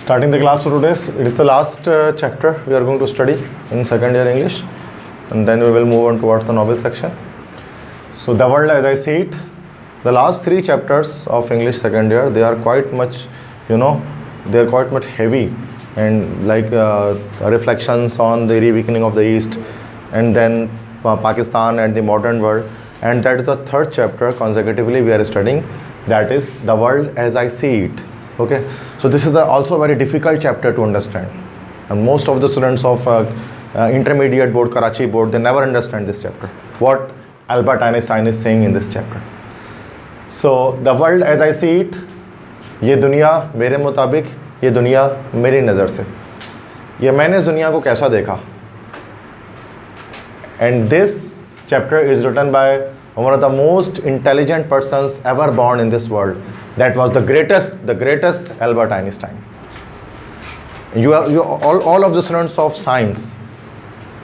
Starting the class for today, it is the last chapter we are going to study in second year English, and then we will move on towards the novel section. So the world as I see it, the last three chapters of English second year, they are quite much, they are quite much heavy, and like reflections on the reawakening of the East, and then Pakistan and the modern world, and that is the third chapter consecutively we are studying, that is the world as I see it. Okay, so this is also a very difficult chapter to understand, and most of the students of intermediate board, Karachi board, they never understand this chapter, what Albert Einstein is saying in this chapter. So the world as I see it, ये दुनिया मेरे मुताबिक, ये दुनिया मेरी नज़र से, ये मैंने इस दुनिया को कैसा देखा. And this chapter is written by one of the most intelligent persons ever born in this world. That was the greatest Albert Einstein. All of the students of science,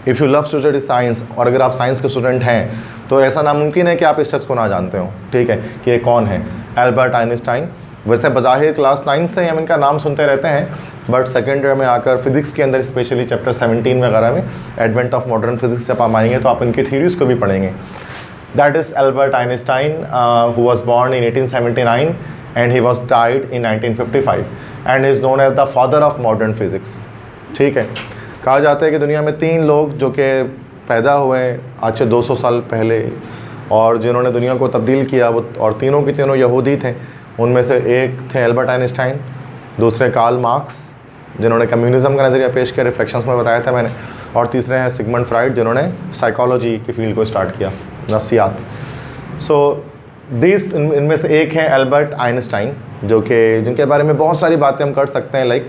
if you love to study science, और अगर आप science के student हैं तो ऐसा नामुमकिन है कि आप इस शख्स को ना जानते हो. ठीक है कि ये कौन है, एल्बर्ट आइंस्टाइन. वैसे बज़ाहिर क्लास 9 से हम इनका नाम सुनते रहते हैं, बट सेकेंड ईयर में आकर फिजिक्स के अंदर स्पेशली चैप्टर 17 वगैरह में एडवेंट ऑफ मॉडर्न फिजिक्स जब आप आएंगे तो आप इनकी थ्योरीज को भी पढ़ेंगे. That is Albert Einstein who was born in 1879 and he was died in 1955 and is known as the father of modern physics. ठीक है, कहा जाता है कि दुनिया में 3 लोग जो कि पैदा हुए आज से 200 साल पहले और जिन्होंने दुनिया को तब्दील किया, वो और तीनों के तीनों यहूदी थे. उनमें से एक थे एल्बर्ट आइंस्टाइन, दूसरे कार्ल मार्क्स जिन्होंने कम्युनिज्म का नज़रिया पेश किया, रिफ्लेक्शंस में बताया था मैंने, और तीसरे हैं सिगमंड फ्राइड जिन्होंने साइकोलॉजी की फील्ड को स्टार्ट किया, नफ्सियात. सो इनमें से एक है एल्बर्ट आइंस्टाइन जिनके बारे में बहुत सारी बातें हम कर सकते हैं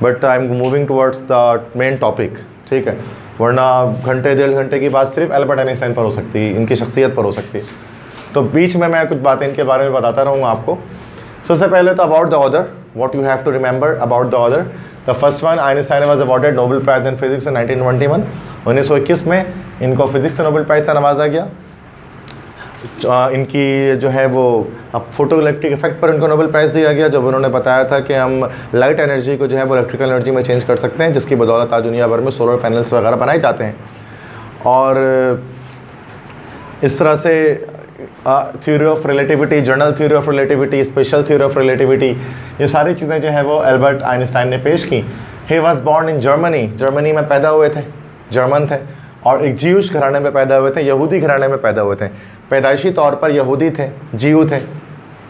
but I am moving towards the main topic. ठीक है, वरना घंटे 1.5 घंटे की बात सिर्फ एल्बर्ट आइंस्टाइन पर हो सकती है, इनकी शख्सियत पर हो सकती है. तो बीच में मैं कुछ बातें इनके बारे में बताता रहूँगा आपको. सबसे पहले तो about the author, what you have to remember about the author. The first one, Einstein was awarded Nobel prize in physics in 1921. 1921 में इनको फिजिक्स से नोबेल प्राइज से नवाजा गया. इनकी जो है वो अब फोटो इलेक्ट्रिक इफेक्ट पर इनको नोबेल प्राइज़ दिया गया, जब उन्होंने बताया था कि हम लाइट एनर्जी को जो है वो इलेक्ट्रिकल एनर्जी में चेंज कर सकते हैं, जिसकी बदौलत आज दुनिया भर में सोलर पैनल्स वगैरह बनाए जाते हैं. और इस तरह से theory of relativity, general theory of relativity, special theory of relativity, ये सारी चीज़ें जो है वो एल्बर्ट आइंस्टाइन ने पेश की. He was born in Germany में पैदा हुए थे, जर्मन थे, और एक जीयूश घराने में पैदा हुए थे, यहूदी घराने में पैदा हुए थे. पैदाइशी तौर पर यहूदी थे, जीव थे,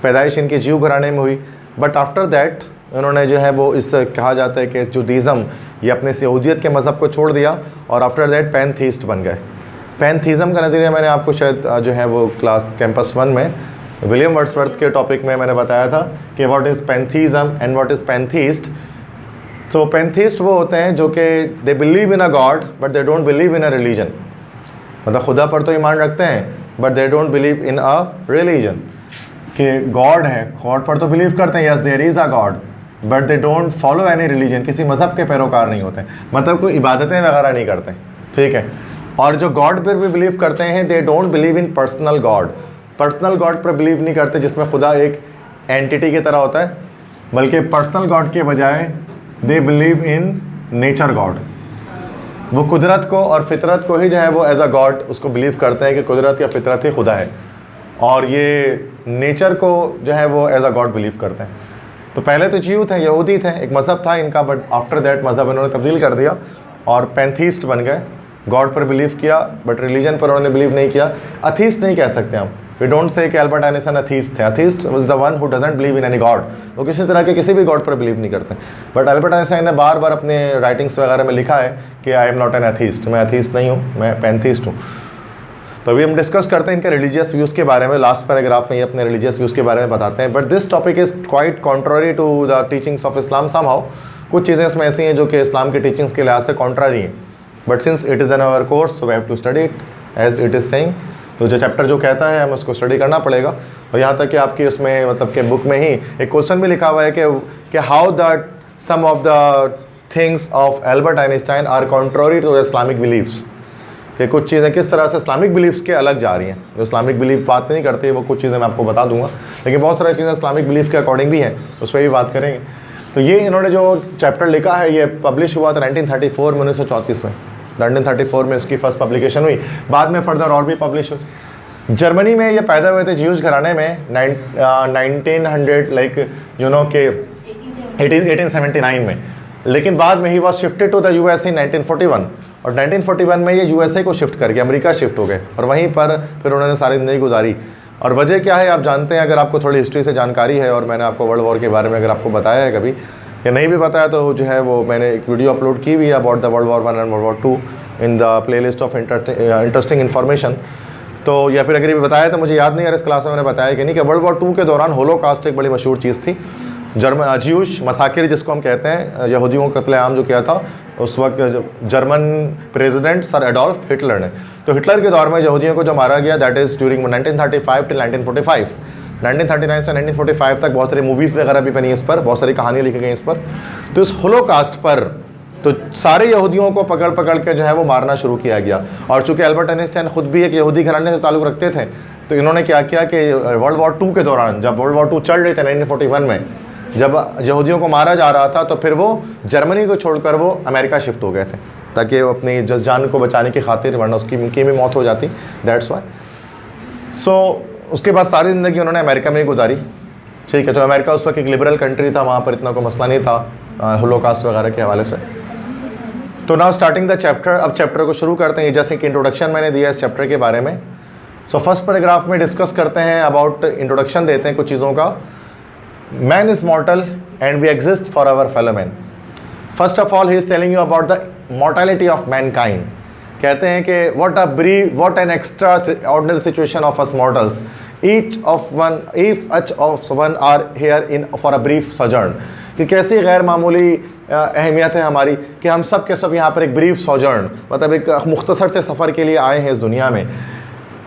पैदाइश इनके जीव घराने में हुई. बट आफ्टर दैट उन्होंने जो है वो इस कहा जाता है कि जुडिज़म, ये अपने यहूदियत के मज़हब को छोड़ दिया और आफ्टर दैट पैंथीस्ट बन गए. पैंथीज़म का नज़रिया मैंने आपको शायद जो है वो क्लास कैंपस 1 में विलियम वर्ड्सवर्थ के टॉपिक में मैंने बताया था कि what is pantheism and what is pantheist. तो पैंथीस्ट वो होते हैं जो कि they believe in a god but they don't believe in a religion. मतलब खुदा पर तो ईमान रखते हैं but they don't believe in a religion, कि गॉड है, गॉड पर तो बिलीव करते हैं, yes there is a god, but they don't follow any religion, किसी मज़हब के पैरोकार नहीं होते, मतलब कोई इबादतें वगैरह नहीं करते. ठीक है, और जो गॉड पर भी बिलीव करते हैं, दे don't believe in personal God. Personal God पर बिलीव नहीं करते जिसमें खुदा एक एंटिटी की तरह होता है, बल्कि पर्सनल गॉड के बजाय दे बिलीव इन नेचर गॉड. वो कुदरत को और फितरत को ही जो है वो एज अ गॉड उसको बिलीव करते हैं कि कुदरत या फितरत ही खुदा है, और ये नेचर को जो है वो एज अ गॉड बिलीव करते हैं. तो पहले तो जीव थे, यहूदी थे, एक मज़हब था इनका, बट आफ्टर दैट मज़हब इन्होंने तब्दील कर दिया और पैंथीस्ट बन गए. गॉड पर बिलीव किया बट रिलीजन पर उन्होंने बिलीव नहीं किया. अथीस्ट नहीं कह सकते हम, वी डोंट से कि एल्बर्ट आइंस्टाइन अथीस्ट थे. Atheist was the one who doesn't believe in any God, वो किसी तरह के किसी भी गॉड पर बिलीव नहीं करते. बट एल्बर्ट आइंस्टाइन ने बार बार अपने राइटिंग्स वगैरह में लिखा है कि I am not an atheist, मैं अथीस्ट नहीं हूँ, मैं पैंथीस्ट हूँ. तो अभी हम डिस्कस करते हैं इनके रिलीजियस व्यूज़ के बारे में. लास्ट पैराग्राफ में ये अपने रिलीजियस व्यूज़ के बारे में बताते हैं. But this topic is quite contrary to the teachings of Islam somehow. कुछ चीज़ें इसमें ऐसी हैं जो कि इस्लाम की टीचिंग्स के लिहाज से कॉन्ट्ररी हैं, but since it is an our course so we have to study it as it is saying. तो जो चैप्टर जो कहता है हमें उसको स्टडी करना पड़ेगा. और यहाँ तक कि आपकी उसमें मतलब कि बुक में ही एक क्वेश्चन भी लिखा हुआ है कि how that some of the things of Albert Einstein are contrary to Islamic believes, कि कुछ चीज़ें किस तरह से इस्लामिक बिलीव्स के अलग जा रही हैं. जो इस्लामिक बिलीव बात नहीं करती, वो कुछ चीज़ें मैं आपको बता दूंगा, लेकिन बहुत सारी चीज़ें इस्लामिक बिलीफ के अकॉर्डिंग भी हैं, उस पर भी बात करेंगे. तो ये इन्होंने जो चैप्टर लिखा है ये पब्लिश हुआ था 1934 में, 1934 में, 1934 में इसकी फर्स्ट पब्लिकेशन हुई। बाद में फर्दर और भी पब्लिश हुई। जर्मनी में ये पैदा हुए थे ज्यूज घराने में 1900 लाइक यू नो के 1879 में, लेकिन बाद में ही was shifted to the USA in 1941 और 1941 में ये यूएसए को शिफ्ट करके अमेरिका शिफ्ट हो गए और वहीं पर फिर उन्होंने सारी ज़िंदगी गुजारी। और वजह क्या है आप जानते हैं, अगर आपको थोड़ी हिस्ट्री से जानकारी है और मैंने आपको वर्ल्ड वॉर के बारे में अगर आपको बताया है कभी या नहीं भी बताया तो जो है वो मैंने एक वीडियो अपलोड की हुई है about the world war 1 and world war 2 in the playlist of interesting information. तो या फिर अगर ये बताया तो मुझे याद नहीं है इस क्लास में मैंने बताया कि नहीं कि वर्ल्ड वॉर 2 के दौरान होलोकास्ट एक बड़ी मशहूर चीज़ थी। ज्यूश मसाकिर जिसको हम कहते हैं, यहूदियों का कत्लेआम जो किया था उस वक्त German president sir Adolf Hitler ने। तो हिटलर के दौर में यहूदियों को जो मारा गया दैट इज़ ड्यूरिंग 1935 टिल 1945, 1939 से 1945 तक बहुत सारी मूवीज़ वगैरह भी बनी इस पर, बहुत सारी कहानियाँ लिखी गई इस पर। तो इस होलोकास्ट पर तो सारे यहूदियों को पकड़ पकड़ के जो है वो मारना शुरू किया गया। और चूँकि एल्बर्ट आइंस्टाइन खुद भी एक यहूदी घराने से ताल्लुक़ रखते थे तो इन्होंने क्या किया कि वर्ल्ड वॉर 2 के दौरान जब वर्ल्ड वॉर 2 चल रही थी 1941 में, जब यहूदियों को मारा जा रहा था तो फिर वो जर्मनी को छोड़कर वो अमेरिका शिफ्ट हो गए थे ताकि वो अपनी जस जान को बचाने की खातिर, वरना उनकी भी मौत हो जाती, दैट्स वाई। सो उसके बाद सारी ज़िंदगी उन्होंने अमेरिका में ही गुजारी। ठीक है, तो अमेरिका उस वक्त एक लिबरल कंट्री था, वहाँ पर इतना कोई मसला नहीं था होलोकास्ट वगैरह के हवाले से। तो नाउ स्टार्टिंग द चैप्टर, अब चैप्टर को शुरू करते हैं। जैसे कि इंट्रोडक्शन मैंने दिया इस चैप्टर के बारे में। सो फर्स्ट पैराग्राफ में डिस्कस करते हैं अबाउट, इंट्रोडक्शन देते हैं कुछ चीज़ों का। Man is mortal and we exist for our fellow men. First of all, he is telling you about the mortality of mankind. कहते हैं कि what an extraordinary situation of us mortals. Each of one are here in for a brief sojourn. कि कैसी गैर मामूली अहमियत है हमारी कि हम सब के सब यहाँ पर एक ब्रीफ सोजर्न मतलब एक मुख्तसर से सफ़र के लिए आए हैं इस दुनिया में।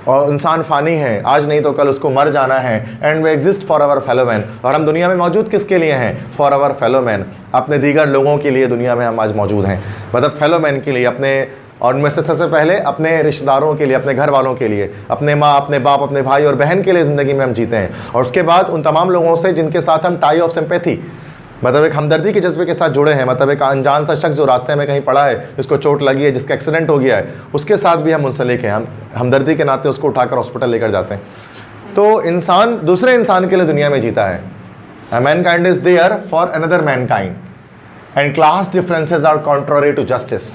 और इंसान फ़ानी है, आज नहीं तो कल उसको मर जाना है। And we exist for our fellow man, और हम दुनिया में मौजूद किसके लिए हैं? फॉर आवर फेलो मैन, अपने दीगर लोगों के लिए दुनिया में हम आज मौजूद हैं, मतलब फेलो मैन के लिए, अपने, और उनमें से सबसे पहले अपने रिश्तेदारों के लिए, अपने घर वालों के लिए, अपने माँ, अपने बाप, अपने भाई और बहन के लिए ज़िंदगी में हम जीते हैं। और उसके बाद उन तमाम लोगों से जिनके साथ हम टाई ऑफ सिंपैथी, मतलब एक हमदर्दी के जज्बे के साथ जुड़े हैं, मतलब एक अनजान सा शख्स जो रास्ते में कहीं पड़ा है, जिसको चोट लगी है, जिसका एक्सीडेंट हो गया है, उसके साथ भी हम मुंसलिक हैं, हम हमदर्दी के नाते उसको उठाकर हॉस्पिटल लेकर जाते हैं। तो इंसान दूसरे इंसान के लिए दुनिया में जीता है। Mankind is there for another mankind and class differences are contrary to justice.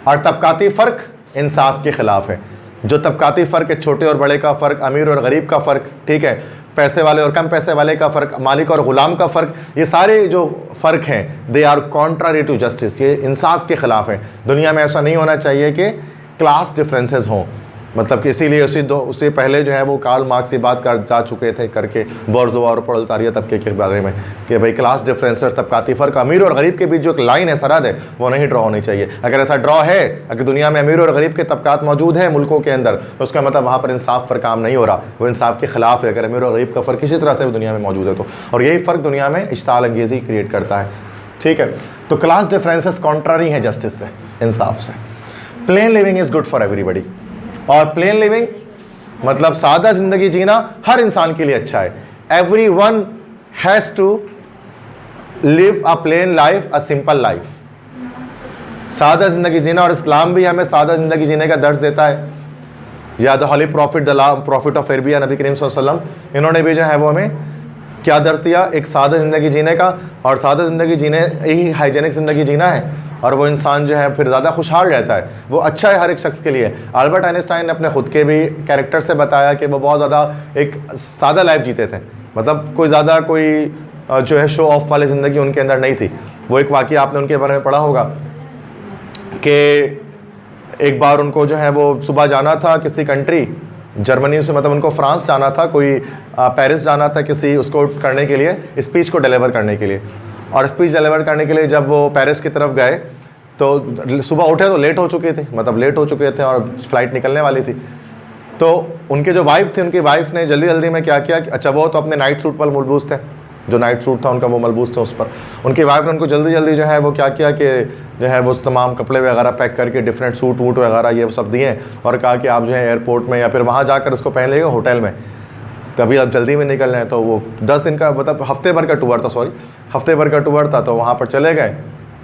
और तबकाती फ़र्क इंसाफ के ख़िलाफ़ है। जो तबकाती फ़र्क है, छोटे और बड़े का फ़र्क, अमीर और गरीब का फ़र्क, ठीक है, पैसे वाले और कम पैसे वाले का फ़र्क, मालिक और ग़ुलाम का फ़र्क, ये सारे जो फ़र्क हैं they are contrary to justice, ये इंसाफ के ख़िलाफ़ है। दुनिया में ऐसा नहीं होना चाहिए कि क्लास डिफरेंसेस हों, मतलब कि इसीलिए उससे पहले जो है वो कार्ल मार्क्स ये बात कर जा चुके थे करके बोर्जुआ और प्रोलेटारिया तबके के बारे में कि भाई क्लास डिफरेंसेस, तबकाती फ़र्क, अमीर और गरीब के बीच जो एक लाइन है, सरहद है, वो नहीं ड्रॉ होनी चाहिए। अगर ऐसा ड्रॉ है, अगर दुनिया में अमीर और गरीब के तबकात मौजूद हैं मुल्कों के अंदर, तो उसका मतलब वहाँ पर इंसाफ पर काम नहीं हो रहा, वो इंसाफ के ख़िलाफ़ है। अगर अमीर और गरीब का फ़र्क किसी तरह से दुनिया में मौजूद है तो, और यही फ़र्क दुनिया में इश्ताल अंगेज़ी क्रिएट करता है, ठीक है। तो क्लास डिफरेंसेस कॉन्ट्ररी हैं जस्टिस से, इंसाफ से। Plane living is good for everybody, और प्लेन लिविंग मतलब सादा ज़िंदगी जीना हर इंसान के लिए अच्छा है। Every one has to live a plain life, a simple life, सादा ज़िंदगी जीना। और इस्लाम भी हमें सादा ज़िंदगी जीने का दर्ज देता है। या the holy prophet, the prophet of Arabia, नबी करीम सल्लल्लाहु अलैहि वसल्लम, इन्होंने भी जो है वो हमें क्या दर्ज दिया? एक सादा ज़िंदगी जीने का। और सादा ज़िंदगी जीने ही हाइजेनिक ज़िंदगी जीना है, और वो इंसान जो है फिर ज़्यादा खुशहाल रहता है, वो अच्छा है हर एक शख्स के लिए। अल्बर्ट आइंस्टाइन ने अपने खुद के भी कैरेक्टर से बताया कि वो बहुत ज़्यादा एक सादा लाइफ जीते थे, मतलब कोई ज़्यादा कोई जो है शो ऑफ वाली ज़िंदगी उनके अंदर नहीं थी। वो एक वाक़या आपने उनके बारे में पढ़ा होगा कि एक बार उनको जो है वो सुबह जाना था किसी कंट्री, जर्मनी से, मतलब उनको फ्रांस जाना था, कोई पेरिस जाना था किसी उसको करने के लिए, स्पीच को डिलीवर करने के लिए। और स्पीच डिलीवर करने के लिए जब वो पेरिस की तरफ गए तो सुबह उठे तो लेट हो चुके थे, मतलब लेट हो चुके थे और फ्लाइट निकलने वाली थी। तो उनके जो वाइफ थी, उनकी वाइफ ने जल्दी जल्दी में क्या किया कि अच्छा, वो तो अपने नाइट सूट पर मलबूस थे, जो नाइट सूट था उनका वो मलबूस था उस पर। उनकी वाइफ ने उनको जल्दी जल्दी जो है वो क्या किया कि जो है वो तमाम कपड़े वगैरह पैक करके डिफरेंट सूट वूट वगैरह ये सब दिए, और कहा कि आप जो है एयरपोर्ट में या फिर वहाँ जाकर उसको पहन लेगा होटल में। तभी आप जल्दी में निकल रहे हैं, तो वो 10 दिन का मतलब हफ्ते भर का टूर था, सॉरी हफ्ते भर का टूर था, तो वहाँ पर चले गए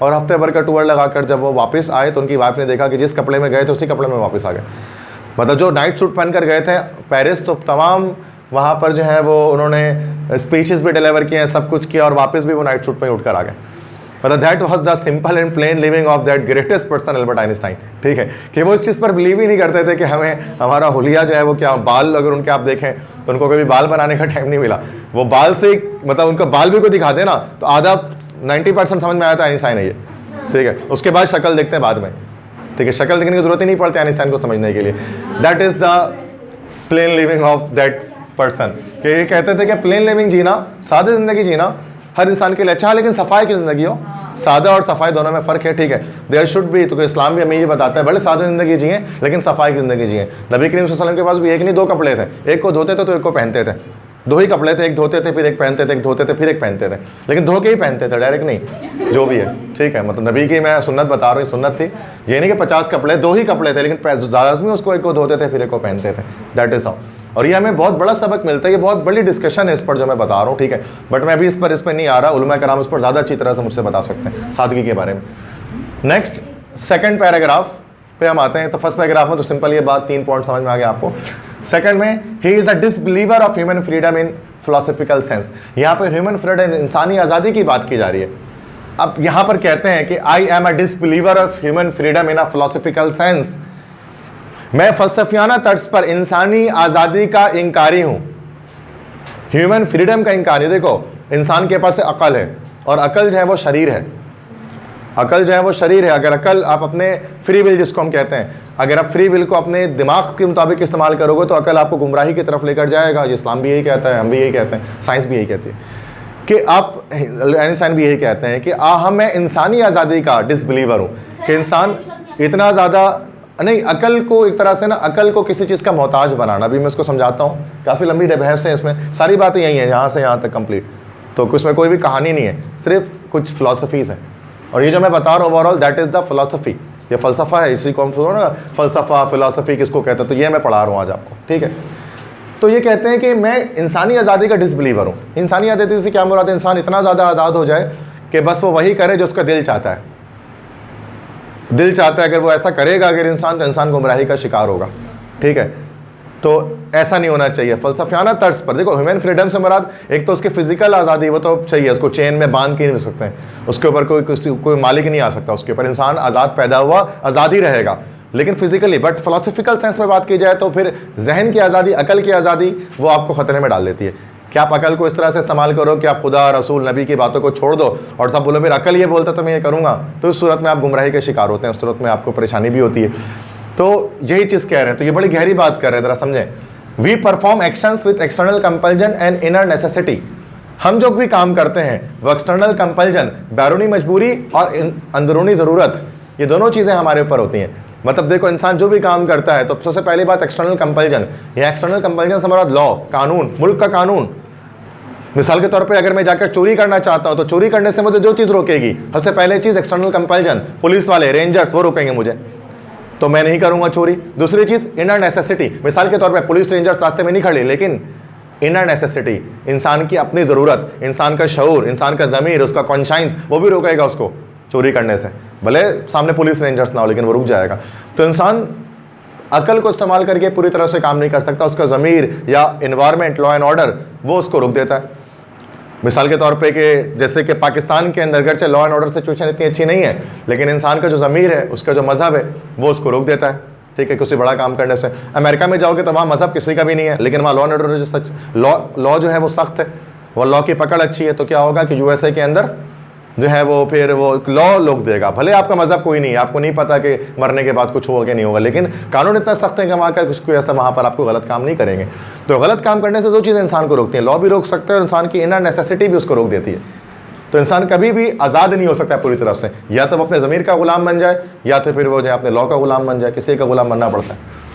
और हफ्ते भर का टूर लगाकर जब वो वापस आए तो उनकी वाइफ ने देखा कि जिस कपड़े में गए थे उसी कपड़े में वापस आ गए। मतलब जो नाइट सूट पहन कर गए थे पेरिस, तो तमाम वहाँ पर जो है वो उन्होंने स्पीचेस भी डिलीवर किए हैं, सब कुछ किया और वापस भी वो नाइट सूट में उठ कर आ गए। मतलब that was the simple and plane living of that greatest person Albert Einstein. ठीक है, कि वो इस चीज़ पर बिलीव ही नहीं करते थे कि हमें हमारा हुलिया जो है वो क्या, बाल अगर उनके आप देखें तो उनको कभी बाल बनाने का टाइम नहीं मिला। वो बाल से मतलब उनका बाल भी कोई दिखा दे ना तो आधा 90% समझ में आया था आइंस्टाइन है ये। ठीक है, उसके बाद शक्ल देखते हैं बाद में। ठीक है, शक्ल देखने की जरूरत ही नहीं पड़ती आइंस्टाइन को समझने के लिए। That is the plane living of that person. कि ये कहते थे कि प्लेन लिविंग जीना, सादी जिंदगी जीना हर इंसान के लिए अच्छा, लेकिन सफाई की जिंदगी हो। सादा और सफाई दोनों में फ़र्क है। ठीक है, देयर शुड बी, तो इस्लाम भी हमें ये बताता है भले सादा ज़िंदगी जिए लेकिन सफाई की ज़िंदगी जिए। नबी करीम सल्लल्लाहु अलैहि वसल्लम के पास भी एक नहीं 2 कपड़े थे, एक को धोते थे तो एक को पहनते थे। 2 ही कपड़े थे, एक धोते थे फिर एक पहनते थे, एक धोते थे फिर एक पहनते थे, लेकिन धो के ही पहनते थे, डायरेक्ट नहीं, जो भी है। ठीक है, मतलब नबी की मैं सुन्नत बता रहा हूँ, सुन्नत थी ये नहीं कि 50 कपड़े, 2 ही कपड़े थे, लेकिन लाजमी उसको एक को धोते थे फिर एक को पहनते थे। That is how. और ये हमें बहुत बड़ा सबक मिलता है। ये बहुत बड़ी डिस्कशन है इस पर जो मैं बता रहा हूँ। ठीक है, बट मैं अभी इस पर नहीं आ रहा, उलमा कराम इस पर ज़्यादा अच्छी तरह से मुझसे बता सकते हैं सादगी के बारे में। नेक्स्ट सेकंड पैराग्राफ पे हम आते हैं। तो फर्स्ट पैराग्राफ में तो सिंपल ये बात 3 पॉइंट समझ में आ गया आपको। सेकंड में he is a disbeliever of human freedom in philosophical sense. यहाँ पर ह्यूमन फ्रीडम इंसानी आज़ादी की बात की जा रही है। अब यहाँ पर कहते हैं कि I am a disbeliever of human freedom in a philosophical sense. मैं फलसफियाना तर्ज पर इंसानी आज़ादी का इंकारी हूँ, ह्यूमन फ्रीडम का इंकारी। देखो इंसान के पास अकल है और अकल जो है वो शरीर है, अकल जो है वो शरीर है। अगर अकल आप अपने फ्री विल जिसको हम कहते हैं, अगर आप फ्री विल को अपने दिमाग के मुताबिक इस्तेमाल करोगे तो अकल आपको गुमराही की तरफ लेकर जाएगा। इस्लाम भी यही कहता है, हम भी यही कहते हैं, साइंस भी यही कहती है कि आप, आइंस्टाइन भी यही कहते हैं कि मैं इंसानी आज़ादी का डिसबिलीवर हूँ, कि इंसान इतना ज़्यादा नहीं, अकल को एक तरह से ना, अकल को किसी चीज़ का मोहताज बनाना। अभी मैं इसको समझाता हूँ, काफ़ी लंबी बहस है इसमें, सारी बातें यही हैं यहाँ से यहाँ तक कंप्लीट, तो उसमें कोई भी कहानी नहीं है, सिर्फ कुछ फ़िलासफ़ीज़ हैं। और ये जो मैं बता रहा हूँ overall that is the philosophy, ये फ़लसफ़ा है। इसी को हम सुनो ना फ़लसफ़ा फ़िलासफ़ी किसको कहते हैं, तो ये मैं पढ़ा रहा हूँ आज आपको। ठीक है, तो ये कहते हैं कि मैं इंसानी आज़ादी का डिसबिलीवर हूँ। इंसानी आज़ादी से क्या मुराद है? इंसान इतना ज़्यादा आज़ाद हो जाए कि बस वो वही करे जो उसका दिल चाहता है। दिल चाहता है अगर वो ऐसा करेगा अगर इंसान, तो इंसान गुमराही का शिकार होगा। ठीक है, तो ऐसा नहीं होना चाहिए। फलसफियाना तर्ज पर देखो, ह्यूमन फ्रीडम से मुराद एक तो उसकी फिजिकल आज़ादी, वो तो चाहिए, उसको चेन में बांध के नहीं रख सकते हैं, उसके ऊपर कोई मालिक नहीं आ सकता उसके ऊपर। इंसान आज़ाद पैदा हुआ, आज़ाद ही रहेगा, लेकिन फिजिकली। बट फिलोसफिकल सेंस में बात की जाए तो फिर जहन की आज़ादी, अकल की आज़ादी वो आपको ख़तरे में डाल देती है। कि आप अकल को इस तरह से इस्तेमाल करो कि आप खुदा, रसूल, नबी की बातों को छोड़ दो और सब बोलो मेरा अकल ये बोलता तो मैं ये करूँगा, तो इस सूरत में आप गुमराही के शिकार होते हैं, उस सूरत में आपको परेशानी भी होती है। तो यही चीज़ कह रहे हैं, तो ये बड़ी गहरी बात कर रहे हैं, ज़रा समझें। We perform actions with external compulsion and inner necessity. हम जो भी काम करते हैं वो एक्सटर्नल कंपल्जन, बैरूनी मजबूरी और अंदरूनी ज़रूरत, ये दोनों चीज़ें हमारे ऊपर होती हैं। मतलब देखो, इंसान जो भी काम करता है तो सबसे पहली बात एक्सटर्नल कंपल्जन। ये एक्सटर्नल कंपल्जन से हमारा लॉ, कानून, मुल्क का कानून। मिसाल के तौर पे अगर मैं जाकर चोरी करना चाहता हूं तो चोरी करने से मुझे जो चीज़ रोकेगी, सबसे पहले चीज़ एक्सटर्नल कंपल्जन, पुलिस वाले, रेंजर्स, वो रोकेंगे मुझे, तो मैं नहीं करूंगा चोरी। दूसरी चीज़ इनर नेसेसिटी। मिसाल के तौर पे पुलिस, रेंजर्स रास्ते में नहीं खड़े, लेकिन इनर नेसेसिटी, इंसान की अपनी ज़रूरत, इंसान का शऊर, इंसान का ज़मीर, उसका कॉन्शाइंस, वो भी रोकेगा उसको चोरी करने से। भले सामने पुलिस, रेंजर्स ना हो, लेकिन वो रुक जाएगा। तो इंसान अकल को इस्तेमाल करके पूरी तरह से काम नहीं कर सकता, उसका ज़मीर या इन्वायरमेंट, लॉ एंड ऑर्डर, वो उसको रोक देता है। मिसाल के तौर पे कि जैसे कि पाकिस्तान के अंदर अगरचे लॉ एंड ऑर्डर सिचुएशन इतनी अच्छी नहीं है, लेकिन इंसान का जो ज़मीर है, उसका जो मज़हब है, वो उसको रोक देता है। ठीक है, किसी बड़ा काम करने से। अमेरिका में जाओगे तो वहाँ मज़हब किसी का भी नहीं है, लेकिन वहाँ लॉ एंड ऑर्डर जो सच लॉ जो है वो सख्त है, वो लॉ की पकड़ अच्छी है। तो क्या होगा कि यूएसए के अंदर जो है वो फिर वो लॉ लोग देगा। भले आपका मज़हब कोई नहीं है, आपको नहीं पता कि मरने के बाद कुछ होगा कि नहीं होगा, लेकिन कानून इतना सख्त है कि वहाँ का कुछ कोई ऐसा वहाँ पर आपको गलत काम नहीं करेंगे। तो गलत काम करने से दो चीज़ें इंसान को रोकती हैं, लॉ भी रोक सकते हैं और इंसान की इनर नेसेसिटी भी उसको रोक देती है। तो इंसान कभी भी आज़ाद नहीं हो सकता पूरी तरफ से, या तो अपने ज़मीर का गुलाम बन जाए, या तो फिर वो जो है अपने लॉ का गुलाम बन जाए। किसी का गुलाम बनना पड़ता है।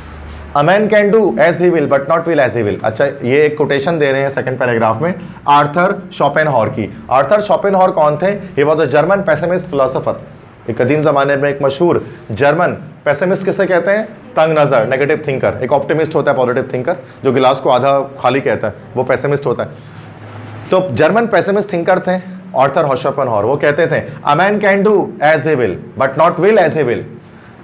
A man can do as he will but not will as he will. अच्छा, ये एक कोटेशन दे रहे हैं सेकंड पैराग्राफ में आर्थर शोपेनहॉर की। आर्थर शोपेनहॉर कौन थे? He was a German pessimist philosopher. एक कदीम ज़माने में एक मशहूर जर्मन पेसिमिस्ट किसे कहते हैं? तंग नज़र, नेगेटिव थिंकर। एक ऑप्टिमिस्ट होता है पॉजिटिव थिंकर, जो गिलास को आधा खाली कहता है, वो पेसिमिस्ट होता है। तो जर्मन पेसिमिस्ट थिंकर थे आर्थर शोपेनहावर। वो कहते थे a man can do as a will but not will as a will.